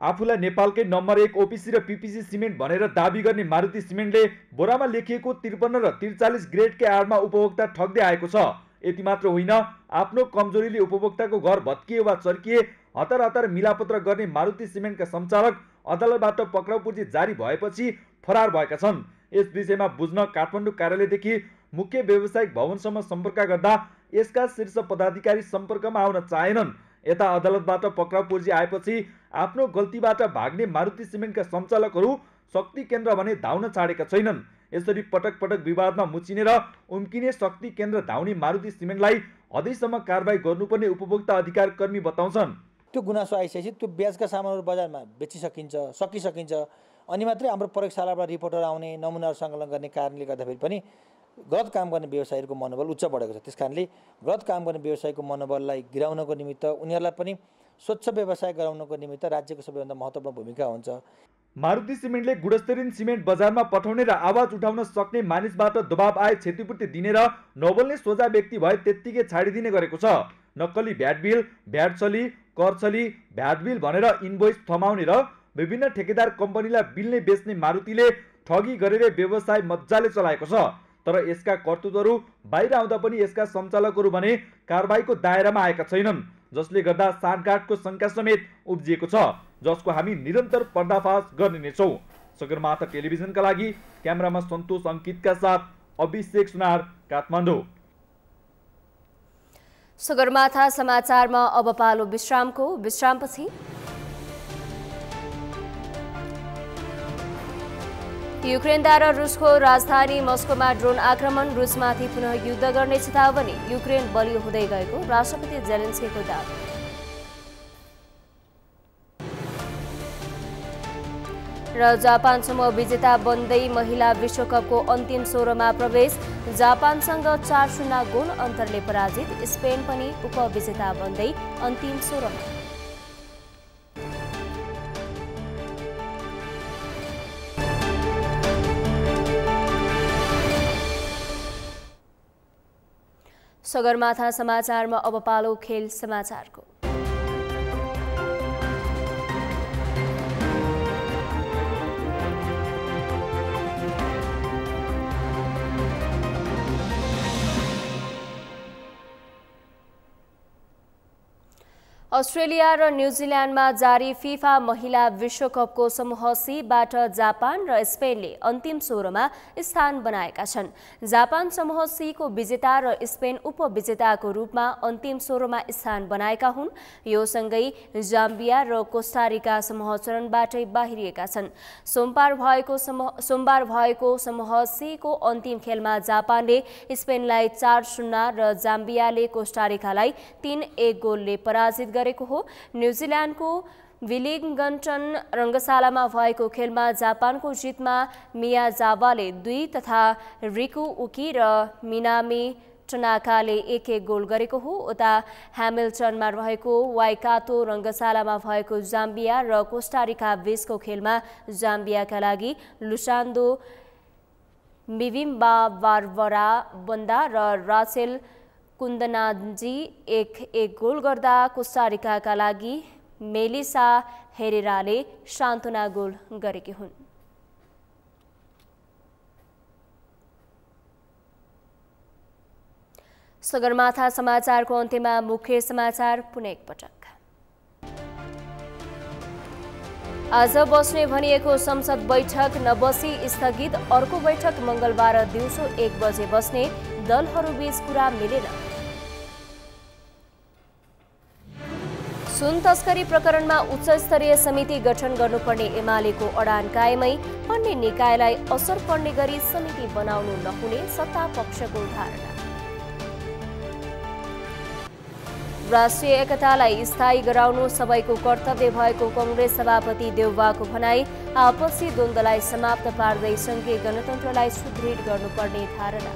आफूलाई नेपालकै नम्बर 1 ओपिसी र पिपिसी सिमेन्ट भनेर दाबी गर्ने मारुति सिमेन्टले बोरामा लेखिएको 53 र 43 ग्रेडकै आडमा उपभोक्ता ठग्दै आएको छ। यति मात्र होइन, आफ्नो कमजोरीले उपभोक्ताको घर भत्किए वा चर्किए हतार हतार मिलापत्र गर्ने मारुति सिमेन्टका सञ्चालक अदालतबाट पक्राउ पूर्जी जारी भएपछि फरार भएका छन्। यस विषयमा बुझ्न काठमाडौँ कार्यालयदेखि मुख्य व्यावसायिक भवनसम्म सम्पर्क गर्दा यसका शीर्ष पदाधिकारी सम्पर्कमा आउन चाहेनन्। यता अदालतबाट पक्राउ पूर्जी आएपछि आफ्नो गल्तीबाट भाग्ने मारुति सिमेन्टका सञ्चालकहरू शक्ति केन्द्र भने धाउन छाडेका छैनन्। यसरी पटक पटक विवादमा मुचिने र उम्किने शक्ति केन्द्र धाउने मारुति सिमेन्टलाई हदैसम्म कारबाही गर्नुपर्ने उपभोक्ता अधिकार कर्मी बताउँछन्। त्यो गुनासो आइसकेपछि त्यो ब्याजका सामानहरू बजारमा सकिसकिन्छ अनि मात्रै हाम्रो प्रयोगशालाबाट रिपोर्टर आउने, नमुनाहरू सङ्कलन गर्ने कारणले गर्दाखेरि पनि गलत काम गर्ने व्यवसायीहरूको मनोबल उच्च बढेको छ। त्यसकारणले गलत काम गर्ने व्यवसायीको मनोबललाई गिराउनको निमित्त, उनीहरूलाई पनि स्वच्छ व्यवसाय गराउनको निमित्त राज्यको सबैभन्दा महत्त्वपूर्ण भूमिका हुन्छ। मारुति सिमेन्टले गुणस्तरीय सिमेन्ट बजारमा पठाउने र आवाज उठाउन सक्ने मानिसबाट दबाब आए क्षतिपूर्ति दिने र नबोल्ने सोझा व्यक्ति भए त्यत्तिकै छाडिदिने गरेको छ। नक्कली भ्याट बिल, भ्याट छली, कर छली, भ्याट बिल भनेर इन्भोइस थमाउने र विभिन्न ठेकेदार कम्पनीलाई बिल नै बेच्ने मारुतिले ठगी गरेर व्यवसाय मजाले चलाएको छ। तर यसका करतुतहरू बाहिर आउँदा पनि यसका सञ्चालकहरू भने कारबाहीको दायरामा आएका छैनन्, जसले गर्दा साँठगाँठको शङ्का समेत उब्जिएको छ, जसको हामी निरन्तर पर्दाफास गर्ने नै छौँ। सगरमाथा टेलिभिजनका लागि क्यामेरामा सन्तोष अङ्कितका साथ अभिषेक सुनार, काठमाडौँ। सगरमाथा समाचारमा अब पालो विश्रामको। विश्रामपछि युक्रेनद्वारा रुसको राजधानी मस्कोमा ड्रोन आक्रमण, रुसमाथि पुनः युद्ध गर्ने चेतावनी, युक्रेन बलियो हुँदै गएको राष्ट्रपति जेलेन्स्कीको दावी। र जापानसम्म विजेता बन्दै महिला विश्वकपको अन्तिम 16मा प्रवेश, जापानसँग 4-0 गोल अन्तरले पराजित, स्पेन पनि उपविजेता बन्दै अन्तिम 16मा। सगरमाथा समाचारमा अब पालो खेल समाचारको। अस्ट्रेलिया र न्युजिल्यान्डमा जारी फिफा महिला विश्वकपको समूह सीबाट जापान र स्पेनले अन्तिम 16मा स्थान बनाएका छन्। जापान समूह सीको विजेता र स्पेन उपविजेताको रूपमा अन्तिम 16मा स्थान बनाएका हुन्। यो सँगै जाम्बिया र कोस्टारिका समूह चरणबाटै बाहिरिएका छन्। सोमबार भएको समूह सीको अन्तिम खेलमा जापानले स्पेनलाई 4-0 र जाम्बियाले कोस्टारिकालाई 3-1 गोलले पराजित गरेको हो। न्युजिल्यान्डको विलिङ्गटन रङ्गशालामा भएको खेलमा जापानको जितमा मियाजावाले 2 तथा रिकु उकी र मिनामी टनाकाले 1-1 गोल गरेको हो। उता ह्यामिल्टनमा रहेको वाइकातो रङ्गशालामा भएको जाम्बिया र कोस्टारिका बीचको खेलमा जाम्बियाका लागि लुसान्दो मिभिम्बा बारबरा बन्दा र राचेल कुन्दनाजी 1-1 गोल गर्दा कोस्टारिकाका लागि मेलिसा हेरेराले सान्त्वना गोल गरेकी हुन्। सगरमाथा समाचारको अन्त्यमा मुख्य समाचार पुनः एकपटक। आज बस्ने भनिएको संसद बैठक नबसी स्थगित। अर्को बैठक मंगलबार दिउँसो 1 बजे बस्ने। दलहरूबीच कुरा मिलेन। सुन तस्करी प्रकरणमा उच्चस्तरीय समिति गठन गर्नुपर्ने एमालेको अडान कायमै। अन्य निकायलाई असर पर्ने गरी समिति बनाउनु नहुने सत्ता पक्षको धारणा। राष्ट्रिय एकतालाई स्थायी गराउनु सबैको कर्तव्य भएको कांग्रेस सभापति देउवाको भनाई। आपसी द्वन्द्वलाई समाप्त पार्दै संघीय गणतन्त्रलाई सुदृढ गर्नुपर्ने धारणा।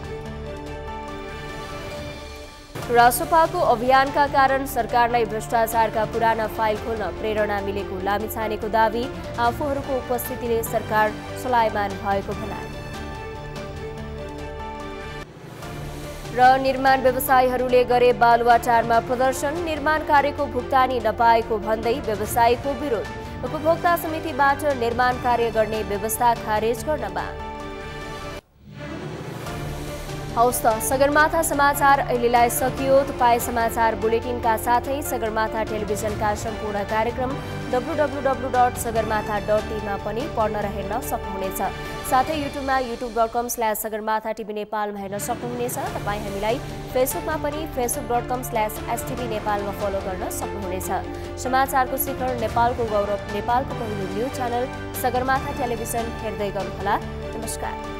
रासोपाको अभियानका कारण सरकारलाई भ्रष्टाचारका पुराना फाइल खोल्न प्रेरणा मिलेको लामिछानेको दावी। आफूहरूको उपस्थितिले सरकार चलायमान भएको भनाई। र निर्माण व्यवसायीहरूले गरे बालुवाटारमा प्रदर्शन। निर्माण कार्यको भुक्तानी नपाएको भन्दै व्यवसायीको विरोध। उपभोक्ता समितिबाट निर्माण कार्य गर्ने व्यवस्था खारेज गर्न माग। हौस् त सगरमाथा समाचार अहिलेलाई सकियो। तपाईँ समाचार बुलेटिनका साथै सगरमाथा टेलिभिजनका सम्पूर्ण कार्यक्रम www.sagarmatha.tv मा पनि पढ्न र हेर्न सक्नुहुनेछ। साथै युट्युबमा youtube.com/sagarmatha TV नेपालमा हेर्न सक्नुहुनेछ। तपाईँ हामीलाई फेसबुकमा पनि facebook.com/stv नेपालमा फलो गर्न सक्नुहुनेछ। समाचारको शिखर नेपालको गौरव नेपालको पहिलो न्युज च्यानल सगरमाथा टेलिभिजन हेर्दै गर्नुहोला। नमस्कार।